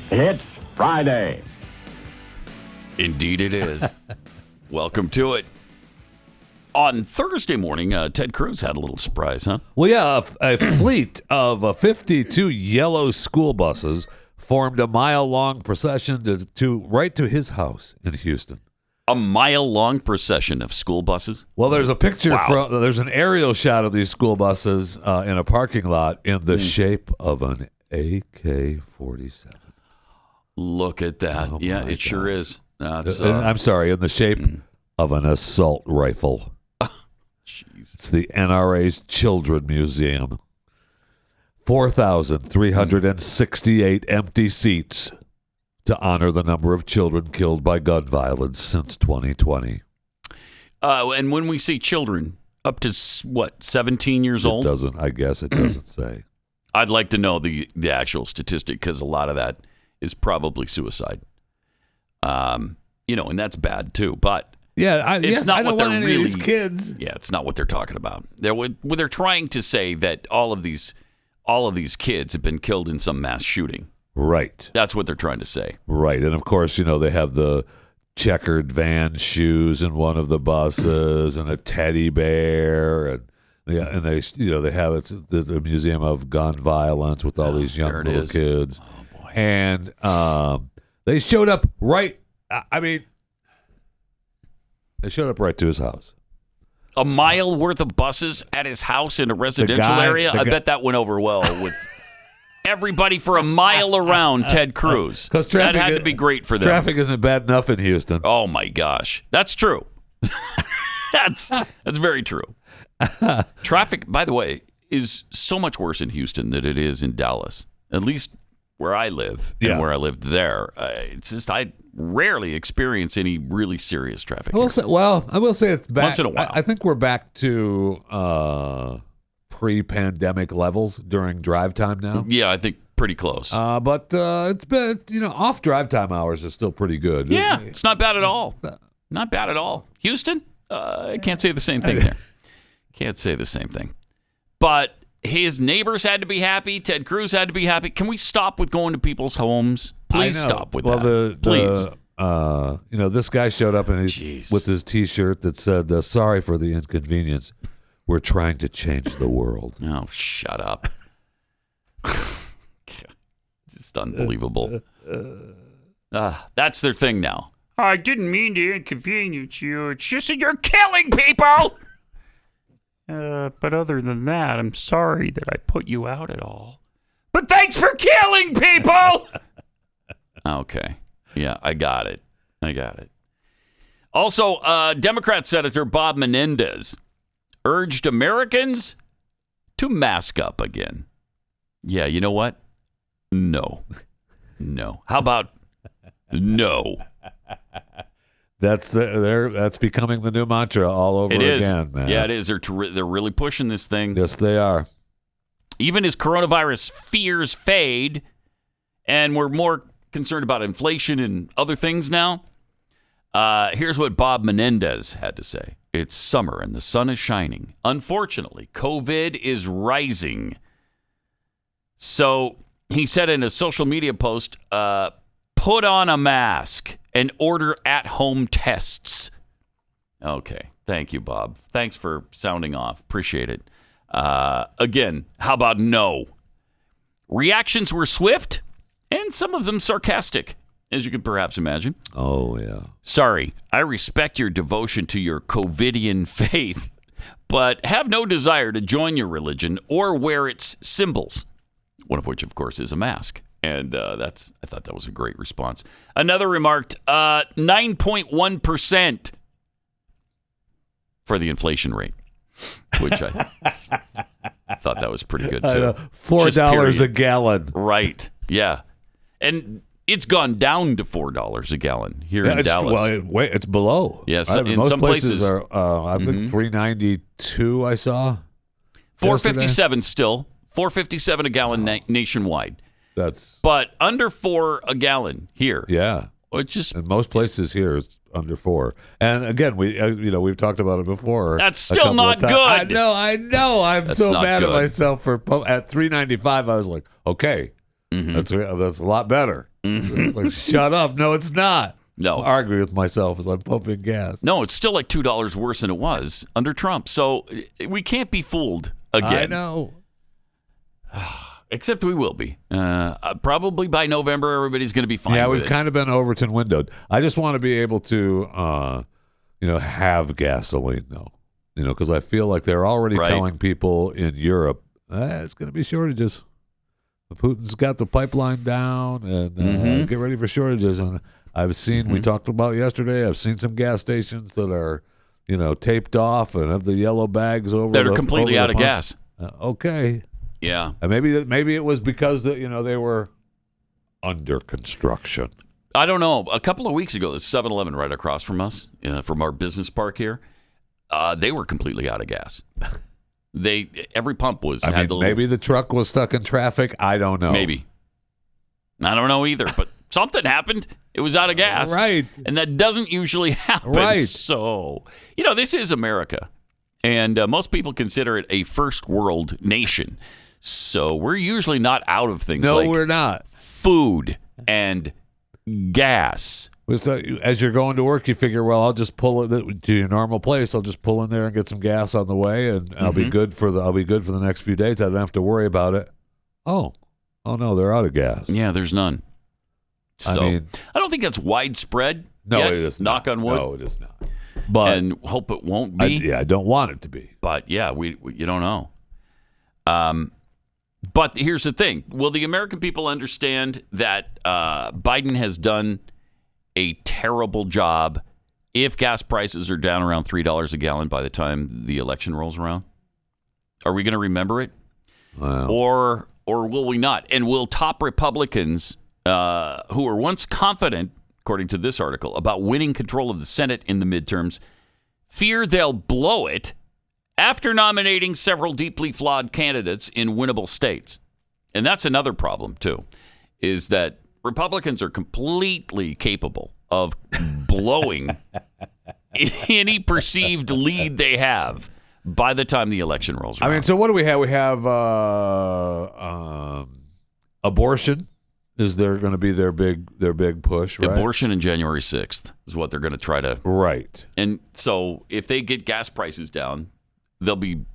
It's Friday. Indeed it is. Welcome to it. On Thursday morning, Ted Cruz had a little surprise, huh? Well, yeah, a fleet of 52 yellow school buses formed a mile-long procession right to his house in Houston. A mile-long procession of school buses? Well, there's a picture there's an aerial shot of these school buses in a parking lot in the shape of an AK-47. Look at that. It sure is. I'm sorry, in the shape of an assault rifle. Jeez. It's the NRA's Children Museum. 4,368 empty seats to honor the number of children killed by gun violence since 2020. And when we say children, up to 17 years old? I guess it doesn't say. I'd like to know the actual statistic because a lot of that is probably suicide. And that's bad too. But it's not what they're really. These kids. Yeah, it's not what they're talking about. They're trying to say that all of these kids have been killed in some mass shooting. Right. That's what they're trying to say. Right, and of course, they have the checkered van shoes in one of the buses and a teddy bear, and they have the Museum of Gun Violence with all these young little kids. Oh boy! And they showed up right. They showed up right to his house. A mile worth of buses at his house in a residential area? I bet that went over well with everybody for a mile around Ted Cruz. Because that had to be great for them. Traffic isn't bad enough in Houston. Oh, my gosh. That's true. That's very true. Traffic, by the way, is so much worse in Houston than it is in Dallas. At least where I live and where I lived there. It's just I rarely experience any really serious traffic. I will say it's back. Once in a while. I think we're back to pre-pandemic levels during drive time now. Yeah, I think pretty close. But it's been, off drive time hours is still pretty good. Yeah, it's not bad at all. Not bad at all. Houston, I can't say the same thing there. Can't say the same thing. But his neighbors had to be happy. Ted Cruz had to be happy. Can we stop with going to people's homes? Please stop with that. Please. this guy showed up and with his T-shirt that said, "Sorry for the inconvenience. We're trying to change the world." Oh, shut up. Just unbelievable. That's their thing now. I didn't mean to inconvenience you. It's just that you're killing people. But other than that, I'm sorry that I put you out at all. But thanks for killing people. Okay. Yeah, I got it. Also, Democrat Senator Bob Menendez urged Americans to mask up again. Yeah, you know what? No. How about no? That's becoming the new mantra all over again, man. Yeah, it is. They're really pushing this thing. Yes, they are. Even as coronavirus fears fade, and we're more concerned about inflation and other things now, here's what Bob Menendez had to say. It's summer and the sun is shining. Unfortunately, COVID is rising. So he said in a social media post, put on a mask and order at-home tests. Okay. Thank you, Bob. Thanks for sounding off. Appreciate it. Again, how about no? Reactions were swift and some of them sarcastic, as you can perhaps imagine. Oh, yeah. Sorry, I respect your devotion to your COVIDian faith, but have no desire to join your religion or wear its symbols, one of which, of course, is a mask. And I thought that was a great response. Another remarked 9.1% for the inflation rate, which I thought that was pretty good, too. $4 a gallon. Right, yeah. And it's gone down to $4 a gallon here in Dallas. Well, it's below. Yes, in most some places are. I think $3.92. I saw $4.57 still. $4.57 a gallon nationwide. But under $4 a gallon here. Yeah, in most places here it's under $4. And again, we've talked about it before. That's still not good. I know. I'm so mad at myself for at $3.95. I was like, okay. Mm-hmm. That's a lot better. Mm-hmm. It's like, shut up. No, it's not. No. I'm arguing with myself as I'm pumping gas. No, it's still like $2 worse than it was under Trump. So we can't be fooled again. I know. Except we will be. Probably by November, everybody's going to be fine. Yeah, with we've it. kind of been Overton windowed. I just want to be able to, have gasoline, though. Because I feel like they're already telling people in Europe, it's going to be shortages. Putin's got the pipeline down, and get ready for shortages. And I've seen, we talked about yesterday, I've seen some gas stations that are, taped off and have the yellow bags over that are completely out of gas. Okay. Yeah. And maybe it was because they were under construction. I don't know. A couple of weeks ago, the 7-Eleven right across from us, from our business park here, they were completely out of gas. Every pump was. Maybe the truck was stuck in traffic. I don't know. Maybe. I don't know either. But something happened. It was out of gas. Right. And that doesn't usually happen. Right. So, this is America. And most people consider it a first world nation. So we're usually not out of things like we're not. Food and gas. So as you're going to work, you figure, well, I'll just pull it to your normal place. I'll just pull in there and get some gas on the way, and I'll be good for the next few days. I don't have to worry about it. Oh no, they're out of gas. Yeah, there's none. So, I don't think that's widespread. No, yet. It is not. Knock on wood. No, it is not. But hope it won't be. I don't want it to be. But yeah, we you don't know. But here's the thing: will the American people understand that Biden has done a terrible job if gas prices are down around $3 a gallon by the time the election rolls around? Are we going to remember it, or will we not? And will top Republicans who were once confident, according to this article, about winning control of the Senate in the midterms, fear they'll blow it after nominating several deeply flawed candidates in winnable states? And that's another problem, too, is that Republicans are completely capable of blowing any perceived lead they have by the time the election rolls around. So what do we have? We have abortion is there going to be their big push, right? Abortion in January 6th is what they're going to try to. Right. And so if they get gas prices down, they'll be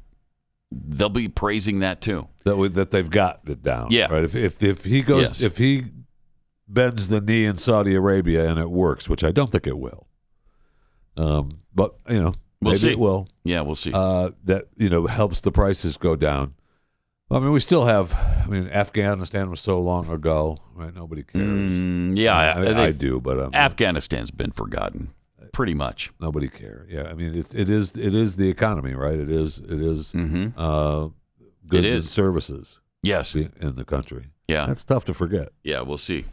praising that too. That they've got it down. Yeah. Right. If he goes, if he bends the knee in Saudi Arabia and it works, which I don't think it will. But we'll maybe see. it will. Yeah, we'll see. That helps the prices go down. I mean, we still have. I mean, Afghanistan was so long ago, right? Nobody cares. Yeah, I do, but Afghanistan's been forgotten, pretty much. Nobody cares. Yeah, I mean, it is the economy, right? It is goods and services. Yes, in the country. Yeah, that's tough to forget. Yeah, we'll see.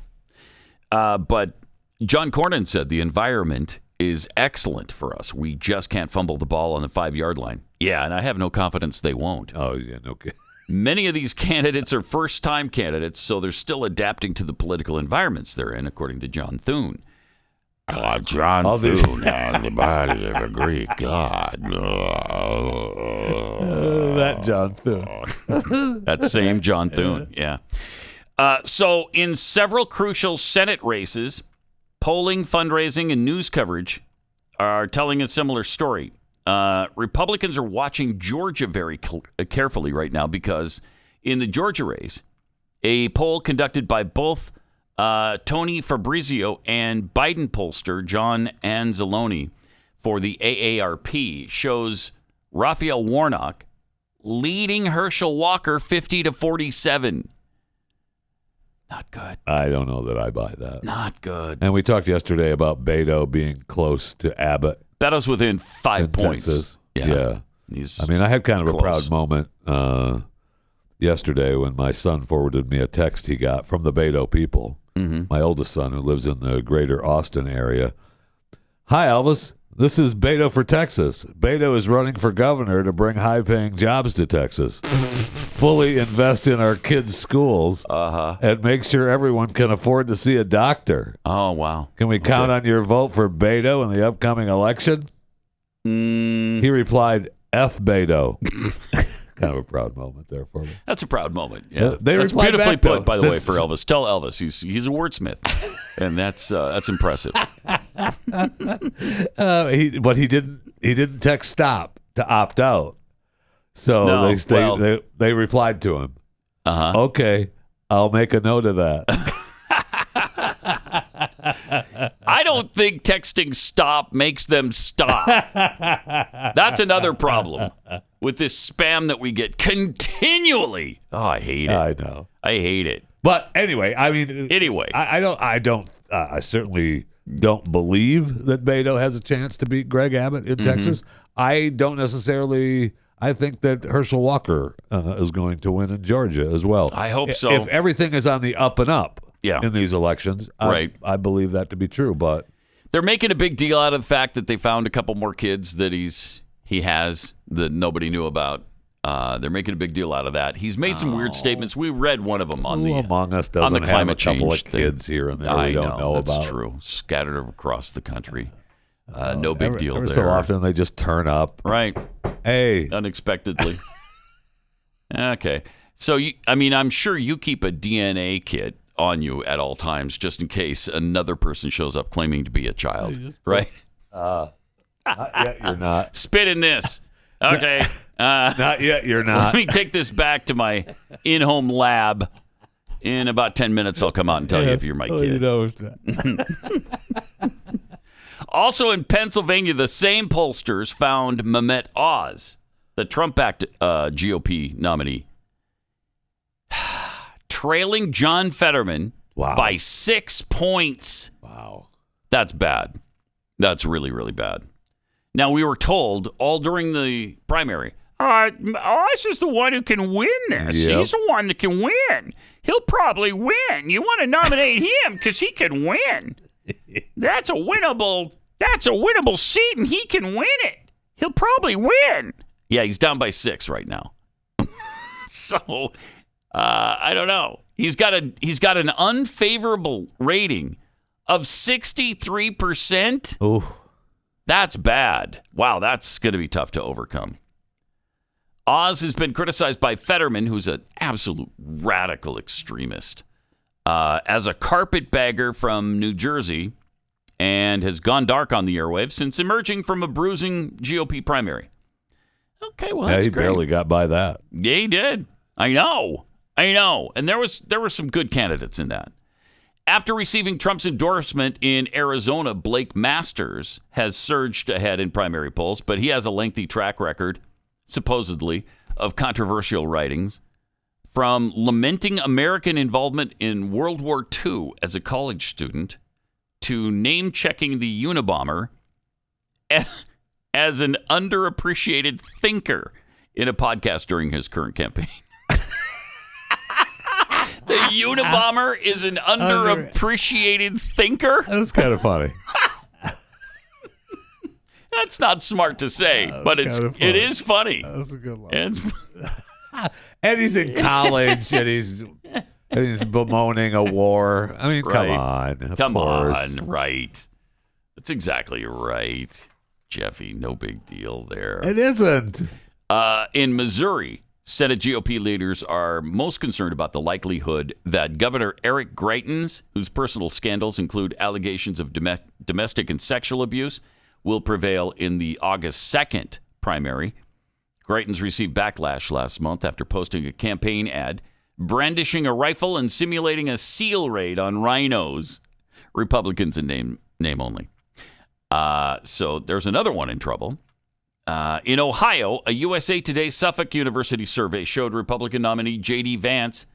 But John Cornyn said the environment is excellent for us. We just can't fumble the ball on the 5-yard line. Yeah, and I have no confidence they won't. Oh yeah, no kidding. Many of these candidates are first-time candidates, so they're still adapting to the political environments they're in, according to John Thune. John Thune and the body of a Greek god. That John Thune. That same John Thune, yeah. So in several crucial Senate races, polling, fundraising, and news coverage are telling a similar story. Republicans are watching Georgia very carefully right now because in the Georgia race, a poll conducted by both Tony Fabrizio and Biden pollster John Anzalone for the AARP shows Raphael Warnock leading Herschel Walker 50-47. Not good. I don't know that I buy that. Not good. And we talked yesterday about Beto being close to Abbott. Beto's within 5 points. Texas. Yeah. I mean, I had kind of close. a proud moment yesterday when my son forwarded me a text he got from the Beto people. Mm-hmm. My oldest son, who lives in the greater Austin area. Hi, Elvis. This is Beto for Texas. Beto is running for governor to bring high-paying jobs to Texas. Fully invest in our kids' schools and make sure everyone can afford to see a doctor. Oh, wow. Can we count on your vote for Beto in the upcoming election? He replied, F Beto. Kind of a proud moment there for me. That's a proud moment. Yeah, they that's replied beautifully back, put, though, by the way, for Elvis. Tell Elvis he's a wordsmith, and that's impressive. But he didn't text stop to opt out. So they replied to him. Okay, I'll make a note of that. I don't think texting stop makes them stop. That's another problem with this spam that we get continually. Oh, I hate it. I know. I hate it. But anyway, I mean, I certainly don't believe that Beto has a chance to beat Greg Abbott in Texas. I don't necessarily. I think that Herschel Walker is going to win in Georgia as well. I hope so. If everything is on the up and up in these elections, right. I believe that to be true. But they're making a big deal out of the fact that they found a couple more kids that he has that nobody knew about. They're making a big deal out of that. He's made some weird statements. We read one of them on the among us doesn't on the climate have a couple change of kids thing. here and there we don't know that's about. True. Scattered across the country. No big deal every there. So often they just turn up. Right. Hey. Unexpectedly. Okay. So, I'm sure you keep a DNA kit on you at all times just in case another person shows up claiming to be a child, right? Not yet, you're not. Spit in this. Okay. Not yet, you're not. Let me take this back to my in-home lab. In about 10 minutes, I'll come out and tell you if you're my kid. Also in Pennsylvania, the same pollsters found Mehmet Oz, the Trump-backed GOP nominee, trailing John Fetterman by 6 points. Wow. That's bad. That's really, really bad. Now, we were told all during the primary, Oz is the one who can win this. Yep. He's the one that can win. He'll probably win. You want to nominate him because he can win. That's a winnable seat, and he can win it. He'll probably win. Yeah, he's down by 6 right now. So, I don't know. He's got an unfavorable rating of 63%. Oh, that's bad. Wow, that's going to be tough to overcome. Oz has been criticized by Fetterman, who's an absolute radical extremist, as a carpetbagger from New Jersey and has gone dark on the airwaves since emerging from a bruising GOP primary. Okay, well, that's he great. barely got by that. Yeah, he did. I know. And there were some good candidates in that. After receiving Trump's endorsement in Arizona, Blake Masters has surged ahead in primary polls, but he has a lengthy track record, supposedly, of controversial writings, from lamenting American involvement in World War II as a college student to name-checking the Unabomber as an underappreciated thinker in a podcast during his current campaign. The Unabomber is an underappreciated thinker? That's kind of funny. That's not smart to say, but it is funny. That's a good one. And he's in college, and he's bemoaning a war. I mean, right. Come on. Right. That's exactly right, Jeffy. No big deal there. It isn't. In Missouri, Senate GOP leaders are most concerned about the likelihood that Governor Eric Greitens, whose personal scandals include allegations of domestic and sexual abuse, will prevail in the August 2nd primary. Greitens received backlash last month after posting a campaign ad brandishing a rifle and simulating a SEAL raid on rhinos. Republicans in name only. So there's another one in trouble. In Ohio, a USA Today Suffolk University survey showed Republican nominee J.D. Vance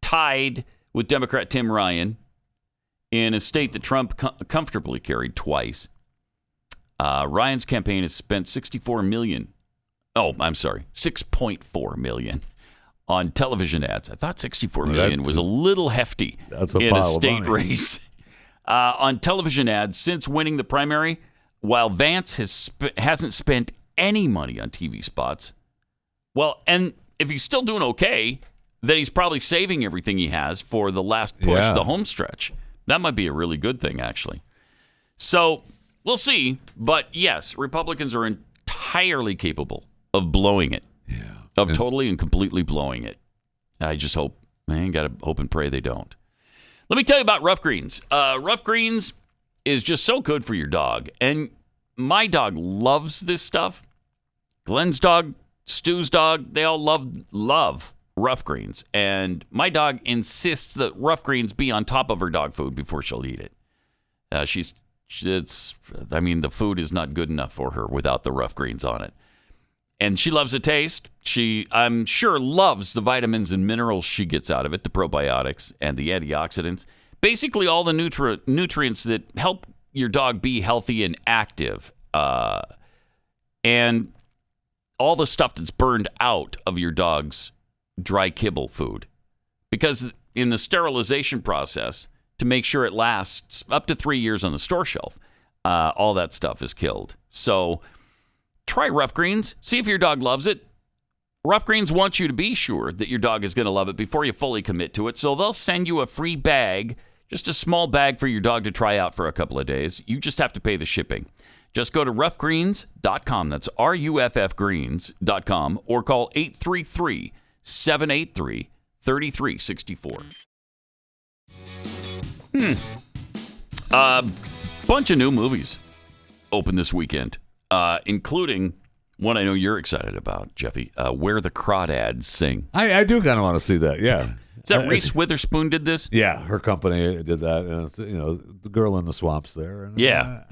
tied with Democrat Tim Ryan in a state that Trump comfortably carried twice. Ryan's campaign has spent $6.4 million on television ads. I thought $64 million was a little hefty in a state race. On television ads since winning the primary, while Vance hasn't spent any money on TV spots. Well, and if he's still doing okay, then he's probably saving everything he has for the last push, the home stretch. That might be a really good thing, actually. So we'll see. But yes, Republicans are entirely capable of blowing it, of totally and completely blowing it. I just hope, man, got to hope and pray they don't. Let me tell you about Rough Greens. Rough Greens is just so good for your dog. And my dog loves this stuff. Glenn's dog, Stu's dog, they all love Rough Greens. And my dog insists that Rough Greens be on top of her dog food before she'll eat it. The food is not good enough for her without the Rough Greens on it. And she loves the taste. She, I'm sure, loves the vitamins and minerals she gets out of it, the probiotics and the antioxidants. Basically, all the nutrients that help your dog be healthy and active. And all the stuff that's burned out of your dog's dry kibble food. Because in the sterilization process, to make sure it lasts up to 3 years on the store shelf, all that stuff is killed. So try Rough Greens. See if your dog loves it. Rough Greens wants you to be sure that your dog is going to love it before you fully commit to it. So they'll send you a free bag, just a small bag for your dog to try out for a couple of days. You just have to pay the shipping. Just go to roughgreens.com. That's RUFFgreens.com or call 833-783-3364. Bunch of new movies open this weekend, including one I know you're excited about, Jeffy, Where the Crawdads Sing. I do kind of want to see that, yeah. Is that Reese Witherspoon did this? Yeah, her company did that. And it's, the girl in the swamps there. And, yeah.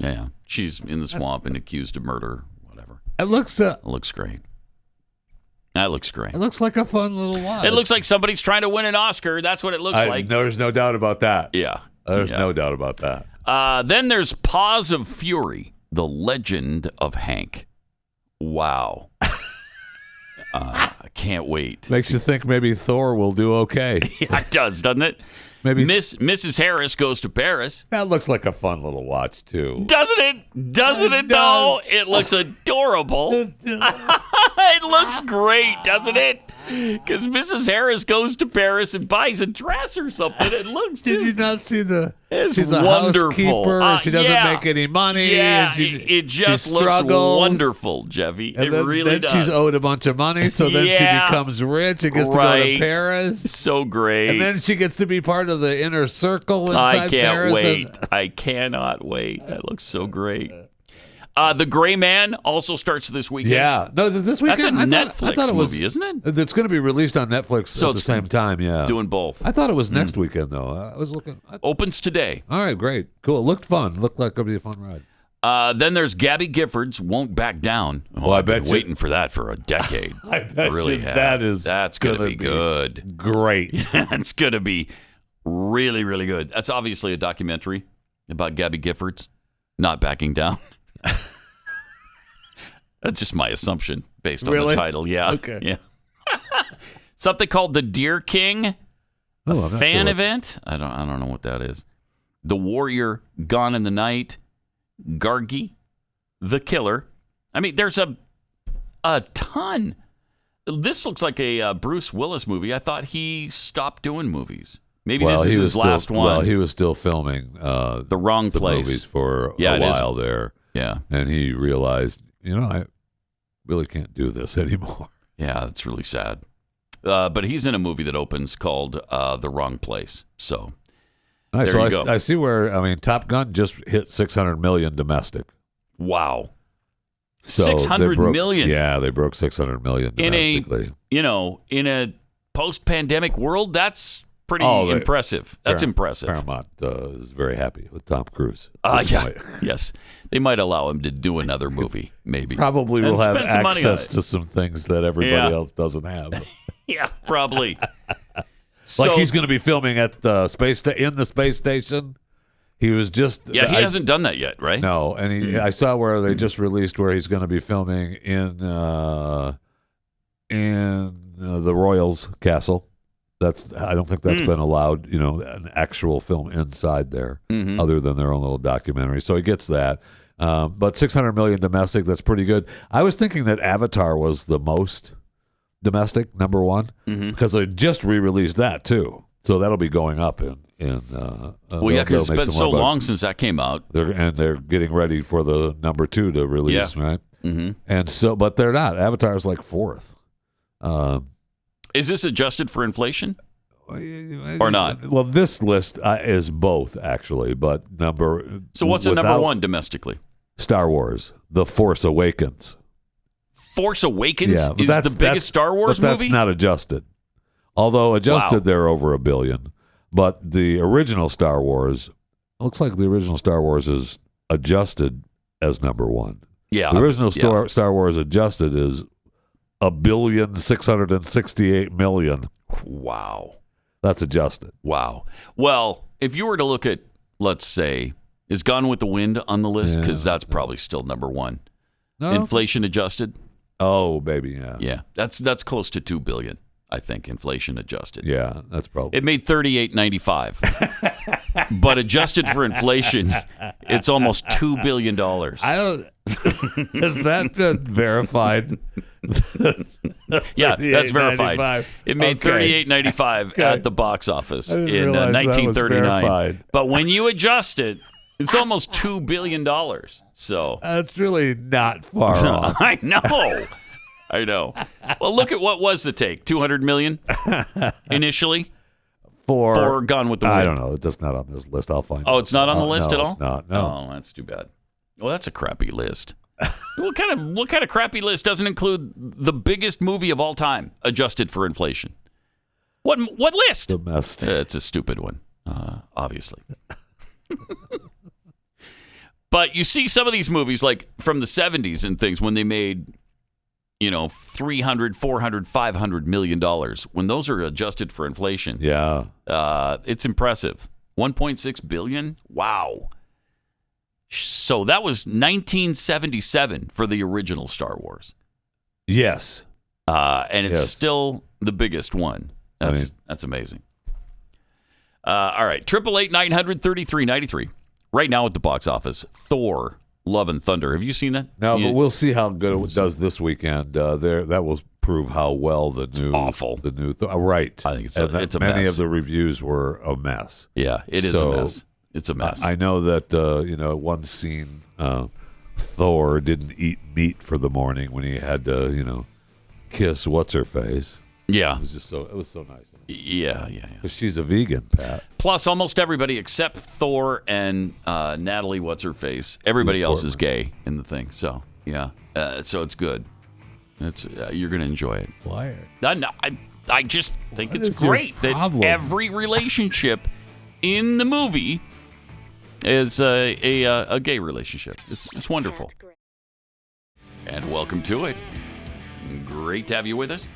She's in the swamp and accused of murder, whatever. It looks great. That looks great. It looks like a fun little watch. It looks like somebody's trying to win an Oscar. That's what it looks like. There's no doubt about that. Yeah. There's no doubt about that. Then there's Paws of Fury, The Legend of Hank. Wow. I can't wait. Makes you think maybe Thor will do okay. Yeah, it does, doesn't it? Maybe Mrs. Harris Goes to Paris. That looks like a fun little watch, too. Doesn't it? Doesn't it, though? It looks adorable. It looks great, doesn't it? Because Mrs. Harris goes to Paris and buys a dress or something. It looks. Did you not see she's a wonderful housekeeper and she doesn't make any money? Yeah, and it just looks wonderful, Jeffy. And it really does. She's owed a bunch of money, so then she becomes rich and gets to go to Paris. So great. And then she gets to be part of the inner circle inside Paris. I can't wait. I cannot wait. That looks so great. The Gray Man also starts this weekend. Yeah. No, this weekend. That's a Netflix I thought it was, movie, isn't it? It's going to be released on Netflix at the same time, yeah. Doing both. I thought it was next weekend, though. I was looking. Opens today. All right, great. Cool. It looked fun. Looked like it would be a fun ride. Then there's Gabby Giffords, Won't Back Down. Oh, I've been waiting for that for a decade. I bet really that's going to be good. Great. That's going to be really, really good. That's obviously a documentary about Gabby Giffords not backing down. That's just my assumption based on the title. Yeah. Okay. Yeah. Something called the Deer King, a fan event. I don't know what that is. The Warrior, Gone in the Night, Gargi, The Killer. I mean, there's a ton. This looks like a Bruce Willis movie. I thought he stopped doing movies. Maybe this is his last one. Well, he was still filming The Wrong Place movies for a while there. Yeah. And he realized, I really can't do this anymore. Yeah, that's really sad. But he's in a movie that opens called The Wrong Place. So, nice. There you So go. I see where, Top Gun just hit 600 million domestic. Wow. So 600 million. Yeah, they broke 600 million domestically. In a post-pandemic world, that's pretty impressive. That's impressive. Paramount is very happy with Tom Cruise. Yes. They might allow him to do another movie, maybe. Probably will have access to some things that everybody else doesn't have. Yeah, probably. Like he's going to be filming at the in the space station. He was just he hasn't done that yet, right? No, and I saw where they just released where he's going to be filming in the Royals Castle. I don't think that's been allowed, an actual film inside there, other than their own little documentary. So he gets that. But 600 million domestic, that's pretty good. I was thinking that Avatar was the most domestic, number one, because they just re-released that too. So that'll be going up in because it's been so long since that came out. They're getting ready for the number 2 to release, right? Mm-hmm. And so, but they're not. Avatar's like 4th. Is this adjusted for inflation or not? Well, this list is both, actually, but So what's the number 1 domestically? Star Wars, The Force Awakens. Force Awakens is the biggest Star Wars movie? But that's not adjusted. Although adjusted, they're over $1 billion. But the original Star Wars, looks like the original Star Wars is adjusted as number 1. Yeah. The original Star Wars adjusted is $1,668,000,000. Wow. That's adjusted. Wow. Well, if you were to look at, let's say, is Gone with the Wind on the list? Because that's probably still number 1. No. Inflation adjusted? Oh, baby, yeah. Yeah. That's close to $2 billion, I think, inflation adjusted. Yeah, that's probably. It made $38.95. But adjusted for inflation, it's almost $2 billion. I don't. Has that been verified? Yeah, that's verified. It made $38.95 at the box office in 1939. But when you adjust it, it's almost $2 billion. So that's really not far off. I know. Well, look at what was the take. $200 million initially for Gone with the Wind. I don't know. It's not on this list. I'll find it. Oh, it's not on the list at all? It's not. No. Oh, that's too bad. Well, that's a crappy list. What kind of crappy list doesn't include the biggest movie of all time adjusted for inflation? What list? Domestic. It's a stupid one, obviously. But you see some of these movies like from the 70s and things when they made, $300, $400, $500 million. When those are adjusted for inflation, it's impressive. $1.6 billion? Wow. So that was 1977 for the original Star Wars. Yes. And it's still the biggest one. That's amazing. All right. 888-900-3393. Right now at the box office, Thor, Love and Thunder. Have you seen that? No, but we'll see how good it does this weekend. That will prove how well the new awful. The new right. I think it's a many mess. of the reviews were a mess. Yeah, it is a mess. It's a mess. I know that one scene Thor didn't eat meat for the morning when he had to kiss what's her face. Yeah, it was so nice. Yeah. Because she's a vegan, Pat. Plus, almost everybody except Thor and Natalie, what's her face, everybody else is gay in the thing. So yeah, so it's good. It's you're gonna enjoy it. Why? I just think it's great that every relationship in the movie is a gay relationship. It's wonderful. And welcome to it. Great to have you with us.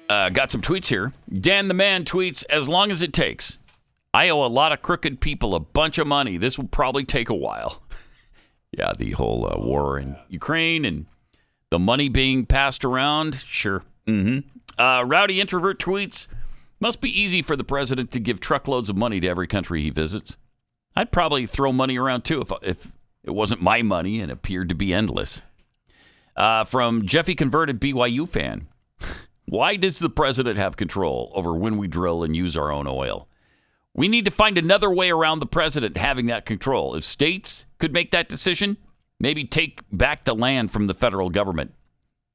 Got some tweets here. Dan the Man tweets, as long as it takes. I owe a lot of crooked people a bunch of money. This will probably take a while. Yeah, the whole war in Ukraine and the money being passed around. Sure. Rowdy Introvert tweets, must be easy for the president to give truckloads of money to every country he visits. I'd probably throw money around too if it wasn't my money and appeared to be endless. From Jeffy Converted BYU fan. Why does the president have control over when we drill and use our own oil? We need to find another way around the president having that control. If states could make that decision, maybe take back the land from the federal government.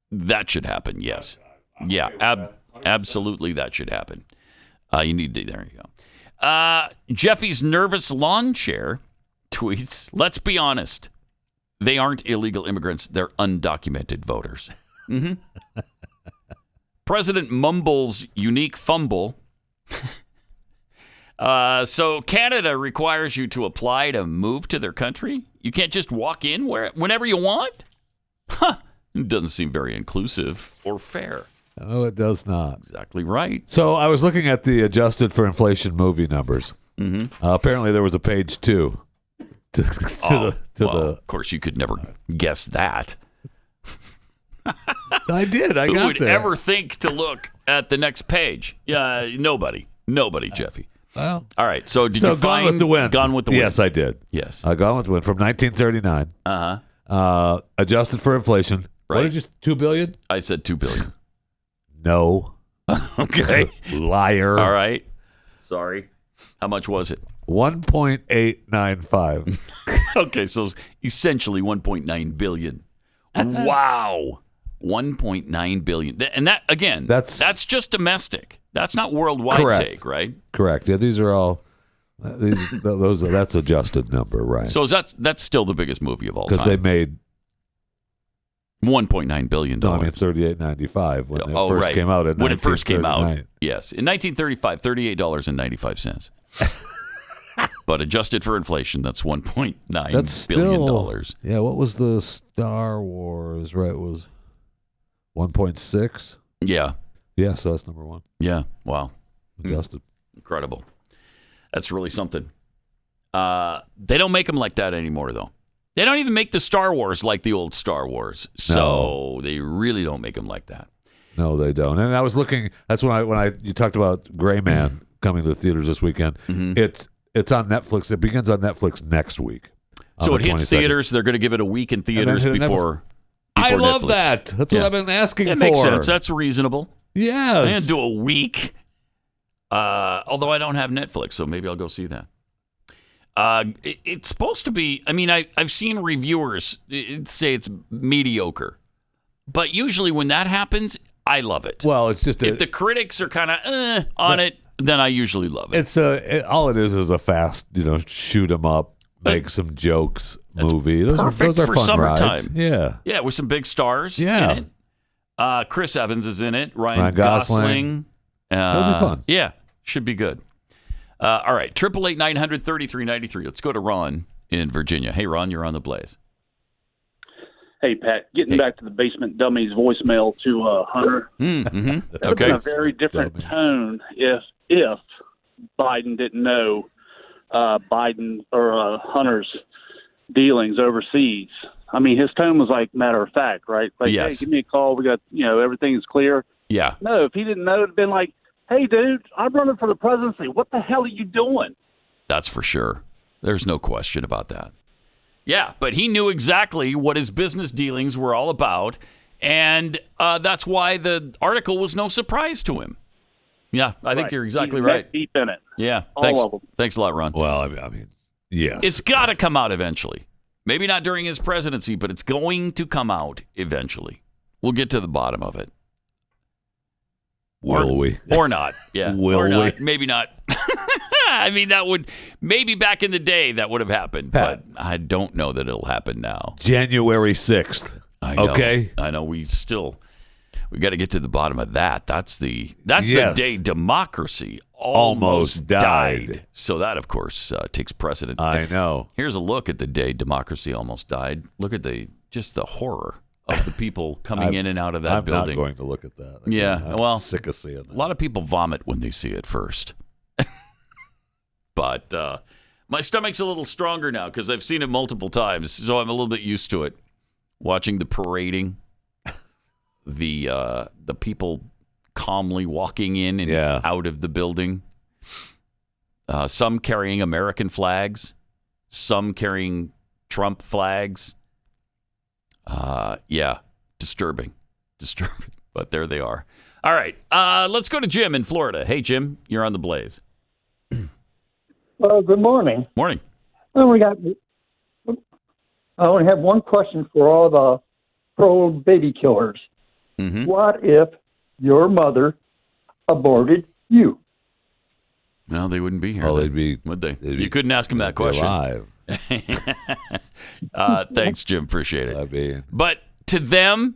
That should happen, yes. Yeah, absolutely that should happen. There you go. Jeffy's nervous lawn chair tweets, let's be honest. They aren't illegal immigrants. They're undocumented voters. President Mumble's unique fumble. So Canada requires you to apply to move to their country? You can't just walk in whenever you want? It doesn't seem very inclusive or fair. No, it does not. Exactly right. So I was looking at the adjusted for inflation movie numbers. Apparently there was a page 2. Of course, you could never guess that. I did. I got there. Who would ever think to look at the next page? Nobody, Jeffy. Well, all right. So did you find Gone with the Wind? Gone with the Wind. Yes, I did. Yes. Gone with the Wind from 1939. Adjusted for inflation. Right. What did you? $2 billion? I said $2 billion. No. Okay. Liar. All right. Sorry. How much was it? 1.895. Okay, so essentially 1.9 billion. Wow. 1.9 billion. And that, again, that's just domestic. That's not worldwide take, right? Correct. Yeah, these are all that's adjusted number, right? So that's still the biggest movie of all time. Because they made $1.9 billion. No, I mean $38.95 when it first came out. When it first came out, yes, in 1935, $38.95. But adjusted for inflation, that's $1.9 billion. Yeah, what was the Star Wars? Right, it was 1.6. Yeah. Yeah, so that's number one. Yeah. Wow. Adjusted. Incredible. That's really something. They don't make them like that anymore, though. They don't even make the Star Wars like the old Star Wars. So they really don't make them like that. No, they don't. And I was looking. That's when you talked about Gray Man coming to the theaters this weekend. It's on Netflix. It begins on Netflix next week. So it hits theaters. They're going to give it a week in theaters before. I love Netflix. that. That's what I've been asking for. It makes sense. That's reasonable. Yes. I'm going to do a week. Although I don't have Netflix, so maybe I'll go see that. It's supposed to be. I mean, I've seen reviewers say it's mediocre, but usually when that happens, I love it. Well, it's just if the critics are kind of on it, then I usually love it. It's all it is a fast, shoot 'em up, make some jokes movie. Those are for fun summertime. rides. Yeah, with some big stars. Yeah, in it. Chris Evans is in it. Ryan Gosling. That'll be fun. Yeah, should be good. All right, 888-900-3393. Let's go to Ron in Virginia. Hey, Ron, you're on the Blaze. Hey, Pat, getting back to the Basement Dummies voicemail to Hunter. That would have been a very different tone if Biden didn't know Biden or Hunter's dealings overseas. I mean, his tone was like matter of fact, right? Like, yes. Hey, give me a call. We got, everything's clear. Yeah. No, if he didn't know, it'd have been like, hey, dude, I'm running for the presidency. What the hell are you doing? That's for sure. There's no question about that. Yeah, but he knew exactly what his business dealings were all about, and that's why the article was no surprise to him. Yeah, I think you're exactly right. Deep in it. Yeah, thanks a lot, Ron. Well, I mean, yes. It's got to come out eventually. Maybe not during his presidency, but it's going to come out eventually. We'll get to the bottom of it. Will we? Or not. Yeah. Will we? Maybe not. I mean, that would, maybe back in the day that would have happened, Pat, but I don't know that it'll happen now. January 6th. I know. Okay? I know. We got to get to the bottom of that. That's the day democracy almost died. So that, of course, takes precedent. I know. Here's a look at the day democracy almost died. Look at the horror of the people coming in and out of that building. I'm not going to look at that. I'm sick of seeing that. A lot of people vomit when they see it first. But my stomach's a little stronger now because I've seen it multiple times, so I'm a little bit used to it. Watching the parading, the people calmly walking in and out of the building. Some carrying American flags, some carrying Trump flags. Disturbing. But there they are. All right, let's go to Jim in Florida. Hey, Jim, you're on the Blaze. Well, good morning. Morning. Well, I only have one question for all the pro-baby killers. Mm-hmm. What if your mother aborted you? No, they wouldn't be here. Well, would they? You couldn't ask them that question. Alive. Thanks, Jim. Appreciate it. I mean, but to them,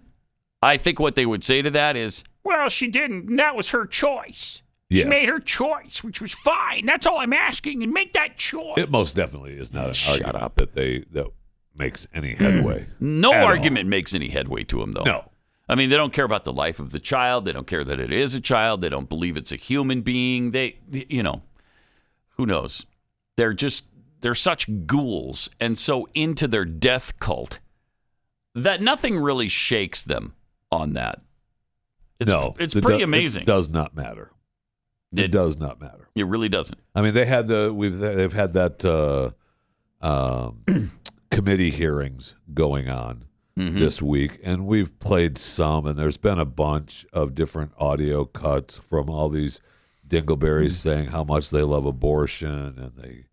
I think what they would say to that is, well, she didn't. And that was her choice. Yes. She made her choice, which was fine. That's all I'm asking, and make that choice. It most definitely is not an argument that makes any headway. No argument makes any headway to them, though. No. I mean, they don't care about the life of the child. They don't care that it is a child. They don't believe it's a human being. They who knows? They're such ghouls and so into their death cult that nothing really shakes them on that. It's pretty amazing. It does not matter. It does not matter. It really doesn't. I mean, they've had that committee hearings going on this week, and we've played some, and there's been a bunch of different audio cuts from all these dingleberries saying how much they love abortion, and the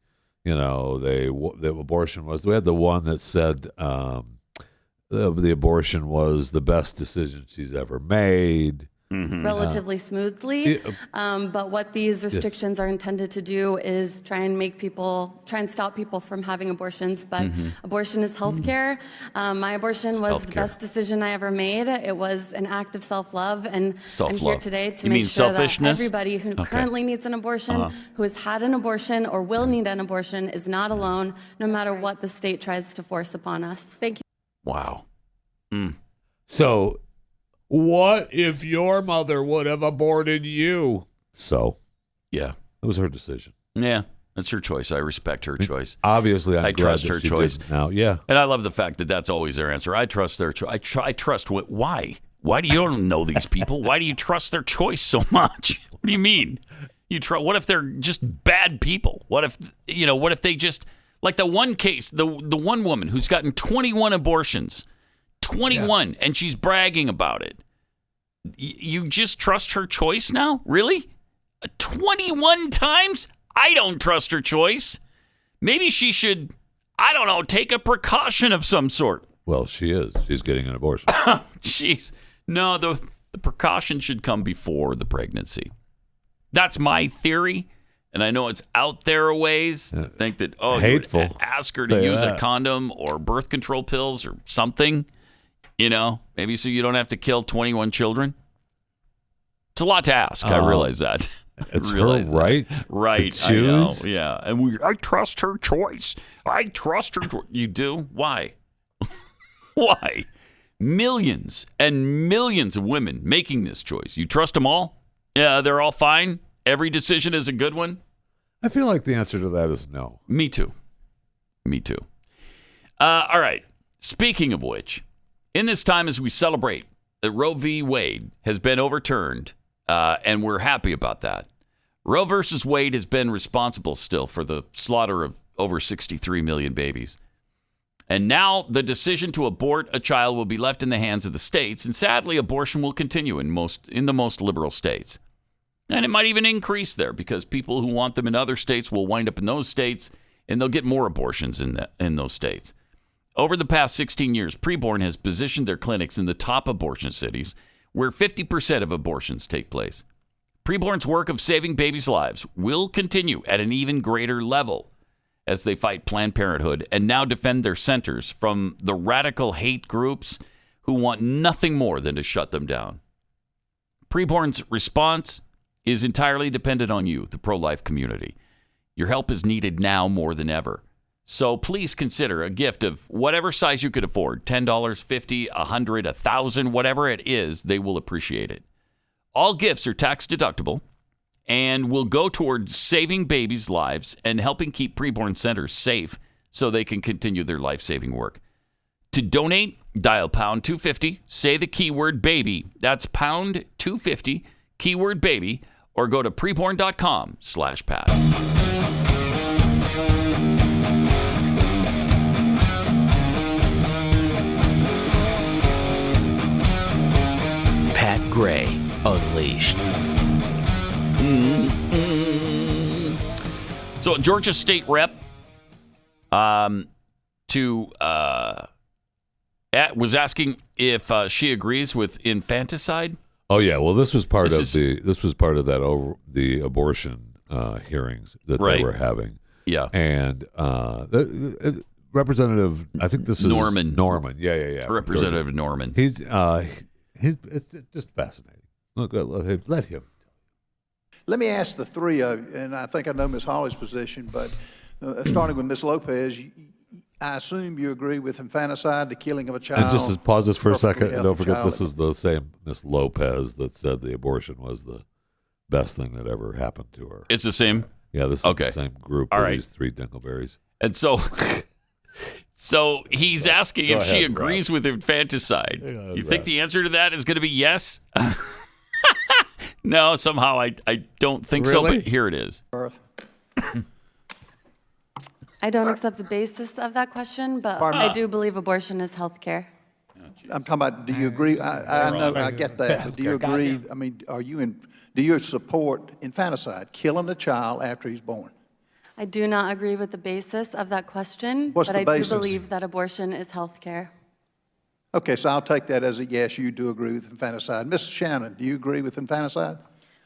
abortion was. We had the one that said the abortion was the best decision she's ever made. Relatively smoothly, but what these restrictions are intended to do is try and stop people from having abortions. But abortion is healthcare. My abortion was the best decision I ever made. It was an act of self-love, and I'm here today to make sure that everybody who currently needs an abortion, who has had an abortion or will need an abortion, is not alone, no matter what the state tries to force upon us. Thank you. Wow. So, what if your mother would have aborted you? So, yeah, it was her decision. Yeah, that's her choice. I respect her choice. Obviously, I trust her choice now. Yeah, and I love the fact that that's always their answer. I trust their choice. I trust why? Why do you don't know these people? Why do you trust their choice so much? What do you mean? What if they're just bad people? What if they just, like the one case, the one woman who's gotten 21 abortions. 21, and she's bragging about it. You just trust her choice now? Really? 21 times? I don't trust her choice. Maybe she should, I don't know, take a precaution of some sort. Well, she is. She's getting an abortion. Jeez. No, the precaution should come before the pregnancy. That's my theory. And I know it's out there a ways to think that, hateful. You would ask her to use a condom or birth control pills or something. Maybe so you don't have to kill 21 children. It's a lot to ask. I realize that. It's her right. Right. To choose. I know. Yeah. And I trust her choice. I trust her. You do? Why? Why? Millions and millions of women making this choice. You trust them all? Yeah, they're all fine. Every decision is a good one. I feel like the answer to that is no. Me too. All right. Speaking of which, in this time as we celebrate that Roe v. Wade has been overturned, and we're happy about that, Roe versus Wade has been responsible still for the slaughter of over 63 million babies. And now the decision to abort a child will be left in the hands of the states, and sadly, abortion will continue in the most liberal states. And it might even increase there because people who want them in other states will wind up in those states, and they'll get more abortions in those states. Over the past 16 years, Preborn has positioned their clinics in the top abortion cities, where 50% of abortions take place. Preborn's work of saving babies' lives will continue at an even greater level as they fight Planned Parenthood and now defend their centers from the radical hate groups who want nothing more than to shut them down. Preborn's response is entirely dependent on you, the pro-life community. Your help is needed now more than ever. So please consider a gift of whatever size you could afford, $10, $50, $100, $1,000, whatever it is, they will appreciate it. All gifts are tax deductible and will go toward saving babies' lives and helping keep preborn centers safe so they can continue their life-saving work. To donate, dial pound 250, say the keyword baby. That's pound 250, keyword baby, or go to preborn.com/Pat. Pat Gray Unleashed. So, Georgia State Rep was asking if she agrees with infanticide. Oh yeah, well this was part of the abortion hearings that they were having. Yeah, and Representative, I think this is Norman. Yeah. Representative Norman. He's it's just fascinating. Look, let him. Let me ask the three of you, and I think I know Ms. Hawley's position, but starting with Ms. Lopez, I assume you agree with infanticide, the killing of a child. And just to pause this for a second, and don't forget this is the same Ms. Lopez that said the abortion was the best thing that ever happened to her. It's the same? Yeah, this is the same group of these three dingleberries. And so he's asking if she agrees with infanticide. You think the answer to that is going to be yes? No, somehow I don't think so, but here it is. I don't accept the basis of that question, but I do believe abortion is health care. I'm talking about, do you agree? I know, I get that, but do you agree? I mean, do you support infanticide, killing a child after he's born? I do not agree with the basis of that question, What's but the I basis? do believe that abortion is health care. Okay, so I'll take that as a yes, you do agree with infanticide. Ms. Shannon, do you agree with infanticide?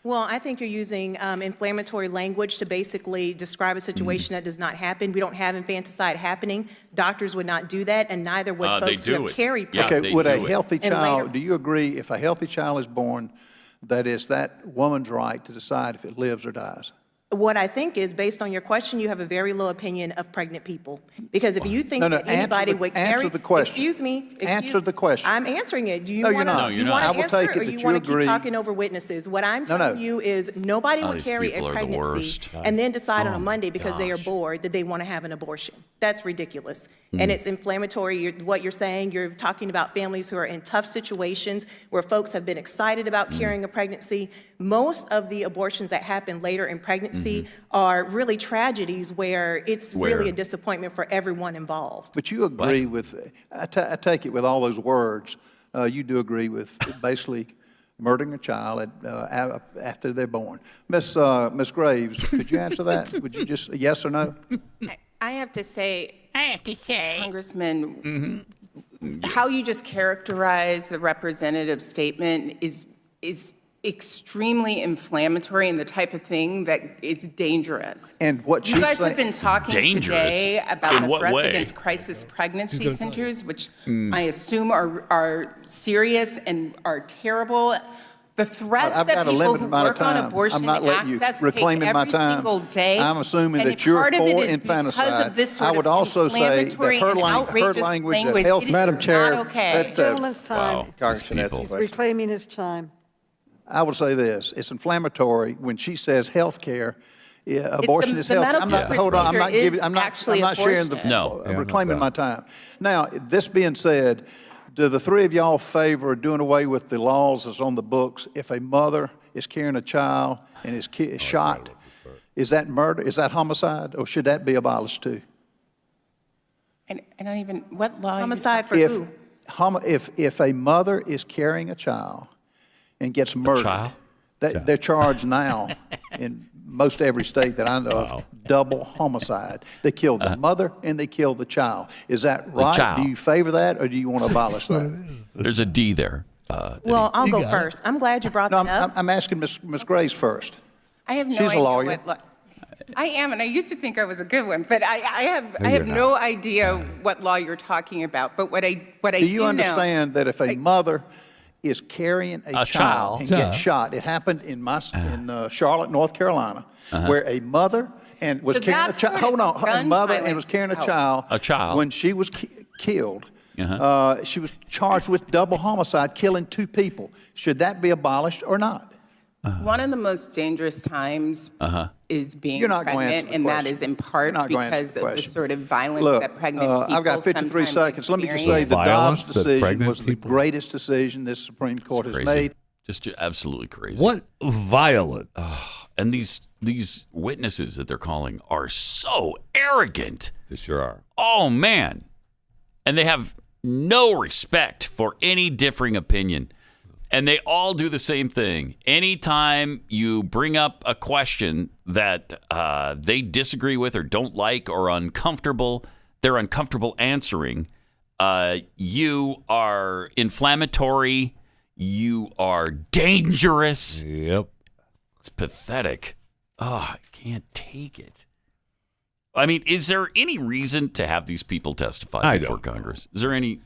Well, I think you're using inflammatory language to basically describe a situation that does not happen. We don't have infanticide happening. Doctors would not do that, and neither would folks who have carried pregnancy. Okay, would a healthy child, do you agree if a healthy child is born, that it's that woman's right to decide if it lives or dies? What I think is, based on your question, you have a very low opinion of pregnant people. Because if you think that anybody would carry... Answer the question. Excuse me. Answer the question. I'm answering it. Do you no, want to answer, or you want to keep agree. talking over witnesses? What I'm telling you is nobody would carry a pregnancy and then decide on a Monday because they are bored that they want to have an abortion. That's ridiculous. And it's inflammatory. What you're saying, you're talking about families who are in tough situations where folks have been excited about carrying a pregnancy. Most of the abortions that happen later in pregnancy are really tragedies where it's really a disappointment for everyone involved. But you agree with, I take it with all those words, you do agree with basically murdering a child after they're born. Miss Graves, could you answer that? Would you just, yes or no? I have to say, Congressman, how you just characterize the representative's statement is extremely inflammatory and the type of thing that it's dangerous. And what you guys have been talking today about the threats against crisis pregnancy centers, which I assume are serious and are terrible. The threats that people who work on abortion access take every single day. I'm assuming that you're for infanticide. I would also say that her language that health... Madam Chair, okay. Gentleman's time. He's reclaiming his time. I would say this: it's inflammatory when she says health care. Abortion is health. I'm not. Hold on. I'm not giving. I'm not sharing the. No. Reclaiming my time. Now, this being said, do the three of y'all favor doing away with the laws that's on the books if a mother is carrying a child and is shot? Is that murder? Is that homicide, or should that be abolished too? I don't even, what law? Homicide for who? If a mother is carrying a child and gets murdered, they're charged now in most every state that I know of, double homicide. They kill the mother and they kill the child. Is that right? Do you favor that, or do you want to abolish that? There's a D there. Well, I'll go first. I'm glad you brought that up. I'm asking Ms. Graves first. I have no She's idea a lawyer. I am, and I used to think I was a good one, but I have no idea what law you're talking about. But what I do you understand that if a mother is carrying a child and gets shot, it happened in Charlotte, North Carolina, where a mother was carrying a child. Hold on, a mother and was carrying a child. When she was killed. She was charged with double homicide, killing 2 people. Should that be abolished or not? One of the most dangerous times is being pregnant, and that is in part because of the sort of violence that pregnant people I've got 53 seconds. Let me just say the Dobbs decision was the greatest decision this Supreme Court has made. Just absolutely crazy. What violence? And these witnesses that they're calling are so arrogant. They sure are. Oh, man. And they have no respect for any differing opinion. And they all do the same thing. Anytime you bring up a question that they disagree with or don't like or they're uncomfortable answering, you are inflammatory. You are dangerous. Yep. It's pathetic. Oh, I can't take it. I mean, is there any reason to have these people testify before Congress? Is there any?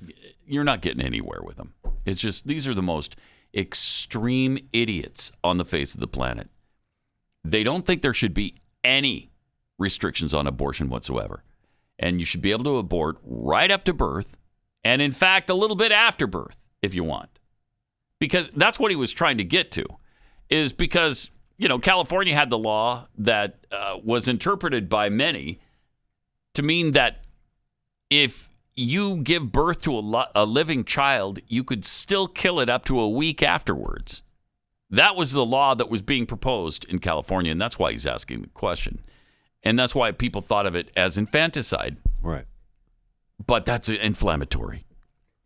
You're not getting anywhere with them. It's just these are the most extreme idiots on the face of the planet. They don't think there should be any restrictions on abortion whatsoever. And you should be able to abort right up to birth and, in fact, a little bit after birth if you want. Because that's what he was trying to get to, is because, California had the law that was interpreted by many to mean that if you give birth to a living child, you could still kill it up to a week afterwards. That was the law that was being proposed in California, and that's why he's asking the question. And that's why people thought of it as infanticide. Right. But that's inflammatory.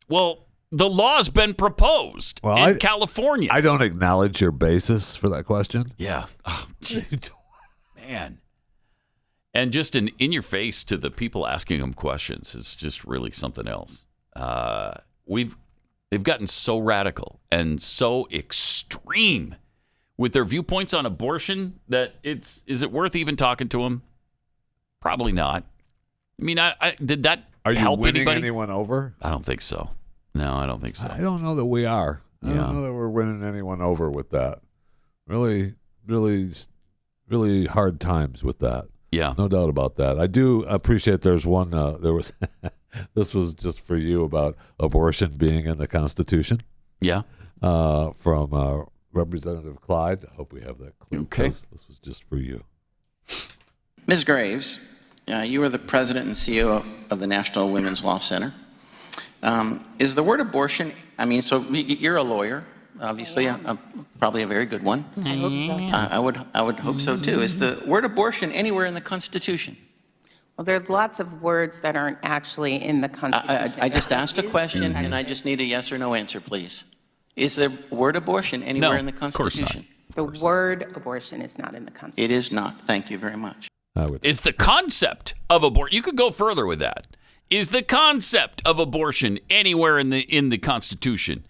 Well, the law's been proposed in California. I don't acknowledge your basis for that question. Yeah. Oh, man. And just in your face to the people asking them questions is just really something else. They've gotten so radical and so extreme with their viewpoints on abortion that is it worth even talking to them? Probably not. I mean, did that Are you help winning anybody? anyone over? I don't think so. No, I don't think so. I don't know that we are. I don't know that we're winning anyone over with that. Really, really, really hard times with that. Yeah. No doubt about that. I do appreciate there's one, this was just for you about abortion being in the Constitution. Yeah. From Representative Clyde. I hope we have that clear. Okay. This was just for you. Ms. Graves, you are the president and CEO of the National Women's Law Center. Is the word abortion, so you're a lawyer. Obviously, probably a very good one. I hope so. I would hope so too. Is the word abortion anywhere in the Constitution? Well, there's lots of words that aren't actually in the Constitution. I just asked a question, and I just need a yes or no answer, please. Is the word abortion anywhere in the Constitution? The word abortion is not in the Constitution. It is not. Thank you very much. Is the concept of abortion? You could go further with that. Is the concept of abortion anywhere in the Constitution?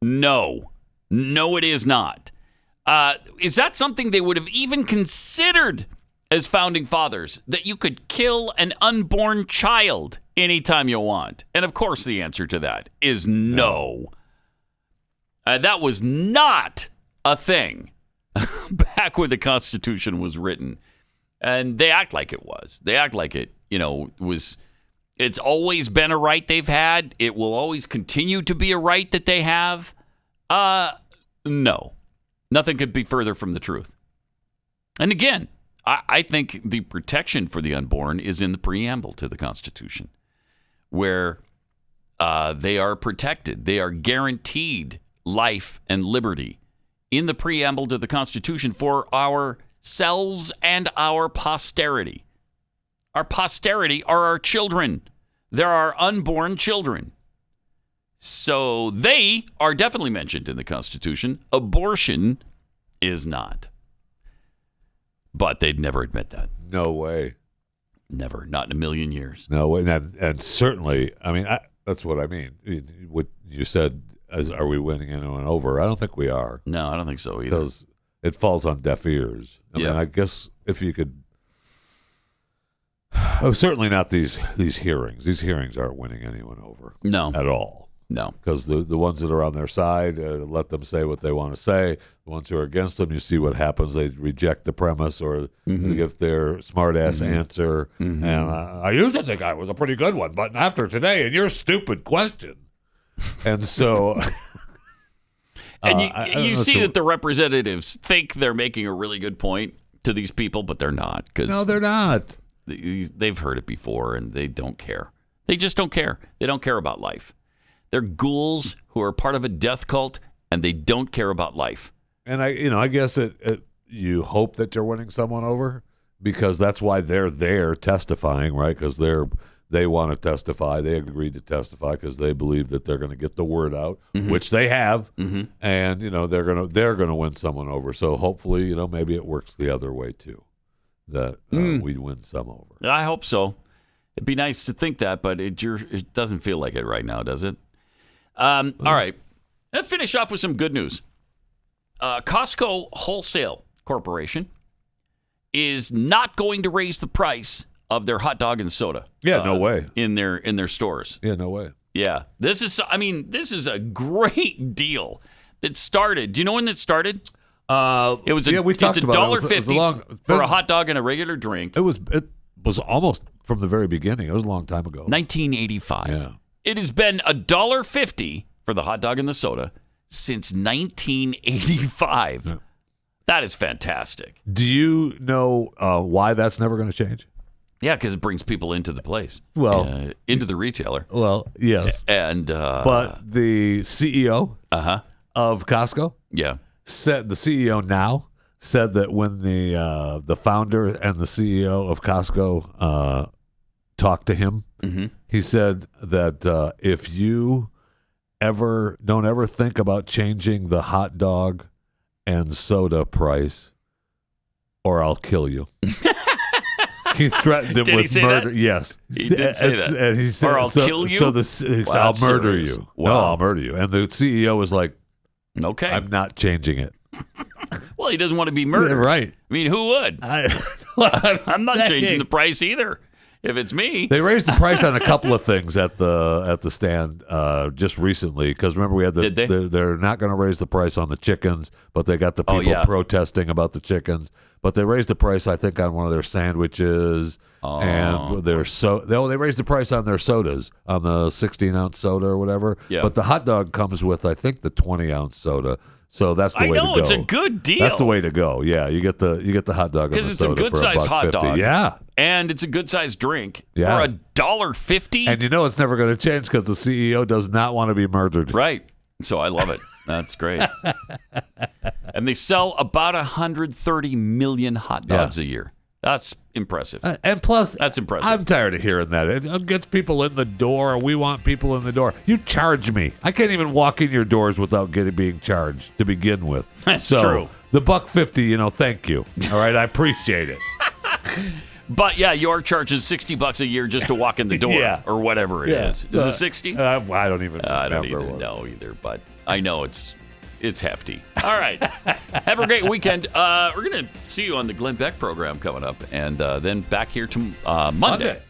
No. No, it is not. Is that something they would have even considered as founding fathers, that you could kill an unborn child anytime you want? And of course, the answer to that is no. That was not a thing back when the Constitution was written. And they act like it was. They act like it, was. It's always been a right they've had. It will always continue to be a right that they have. No. Nothing could be further from the truth. And again, I think the protection for the unborn is in the preamble to the Constitution, where they are protected. They are guaranteed life and liberty in the preamble to the Constitution for ourselves and our posterity. Our posterity are our children. there are unborn children. So they are definitely mentioned in the Constitution. Abortion is not. But they'd never admit that. No way. Never. Not in a million years. No way. And certainly, I mean, that's what I mean. What you said, are we winning anyone over? I don't think we are. No, I don't think so either. Because it falls on deaf ears. I mean, I guess if you could... Oh, certainly not these hearings. These hearings aren't winning anyone over. No. At all. No. Because the ones that are on their side, let them say what they want to say. The ones who are against them, you see what happens. They reject the premise or they give their smart-ass answer. And I used to think I was a pretty good one, but after today and your stupid question. And so... and you see that the representatives think they're making a really good point to these people, but they're not. No, they're not. They've heard it before, and they don't care. They just don't care. They don't care about life. They're ghouls who are part of a death cult, and they don't care about life. And I guess you hope that you're winning someone over because that's why they're there testifying, right? Because they want to testify. They agreed to testify because they believe that they're going to get the word out, which they have, and they're gonna win someone over. So hopefully, maybe it works the other way too, that we win some over. I hope so. It'd be nice to think that, but it doesn't feel like it right now, does it? All right. Let's finish off with some good news. Costco Wholesale Corporation is not going to raise the price of their hot dog and soda. Yeah, no way. In their stores. Yeah, no way. Yeah. This is a great deal that started. Do you know when it started? It's $1.50 for a hot dog and a regular drink. It was almost from the very beginning. It was a long time ago. 1985. Yeah. It has been $1.50 for the hot dog and the soda since 1985. Yeah. That is fantastic. Do you know why that's never going to change? Yeah, because it brings people into the place. Well, into the retailer. Well, yes. And but the CEO of Costco, said the CEO now said that when the founder and the CEO of Costco talked to him, he said that if you don't ever think about changing the hot dog and soda price, or I'll kill you. He threatened him with murder. That? Yes, he did say that. And he said, or I'll kill you. So I'll murder serious. you. Wow. No, I'll murder you. And the CEO was like, "Okay, I'm not changing it." Well, he doesn't want to be murdered, right? I mean, who would? I'm not changing the price either. If it's me, they raised the price on a couple of things at the stand just recently. Because remember, we had they're not going to raise the price on the chickens, but they got the people protesting about the chickens. But they raised the price, I think, on one of their sandwiches, and they raised the price on their sodas, on the 16-ounce soda or whatever. Yeah. But the hot dog comes with, I think, the 20-ounce soda. So that's the way to go. It's a good deal. That's the way to go. Yeah, you get the hot dog and the soda for $1.50. Because it's a good-sized hot dog. Yeah. And it's a good-sized drink for $1.50. And it's never going to change because the CEO does not want to be murdered. Right. So I love it. That's great. And they sell about 130 million hot dogs a year. That's impressive. And plus, that's impressive. I'm tired of hearing that. It gets people in the door. We want people in the door. You charge me. I can't even walk in your doors without being charged to begin with. That's true. The $1.50, thank you. All right, I appreciate it. But yeah, your charge is $60 a year just to walk in the door, or whatever it is. Is it 60? I don't even. I don't even know either, but I know it's hefty. All right, have a great weekend. We're gonna see you on the Glenn Beck program coming up, and then back here to Monday.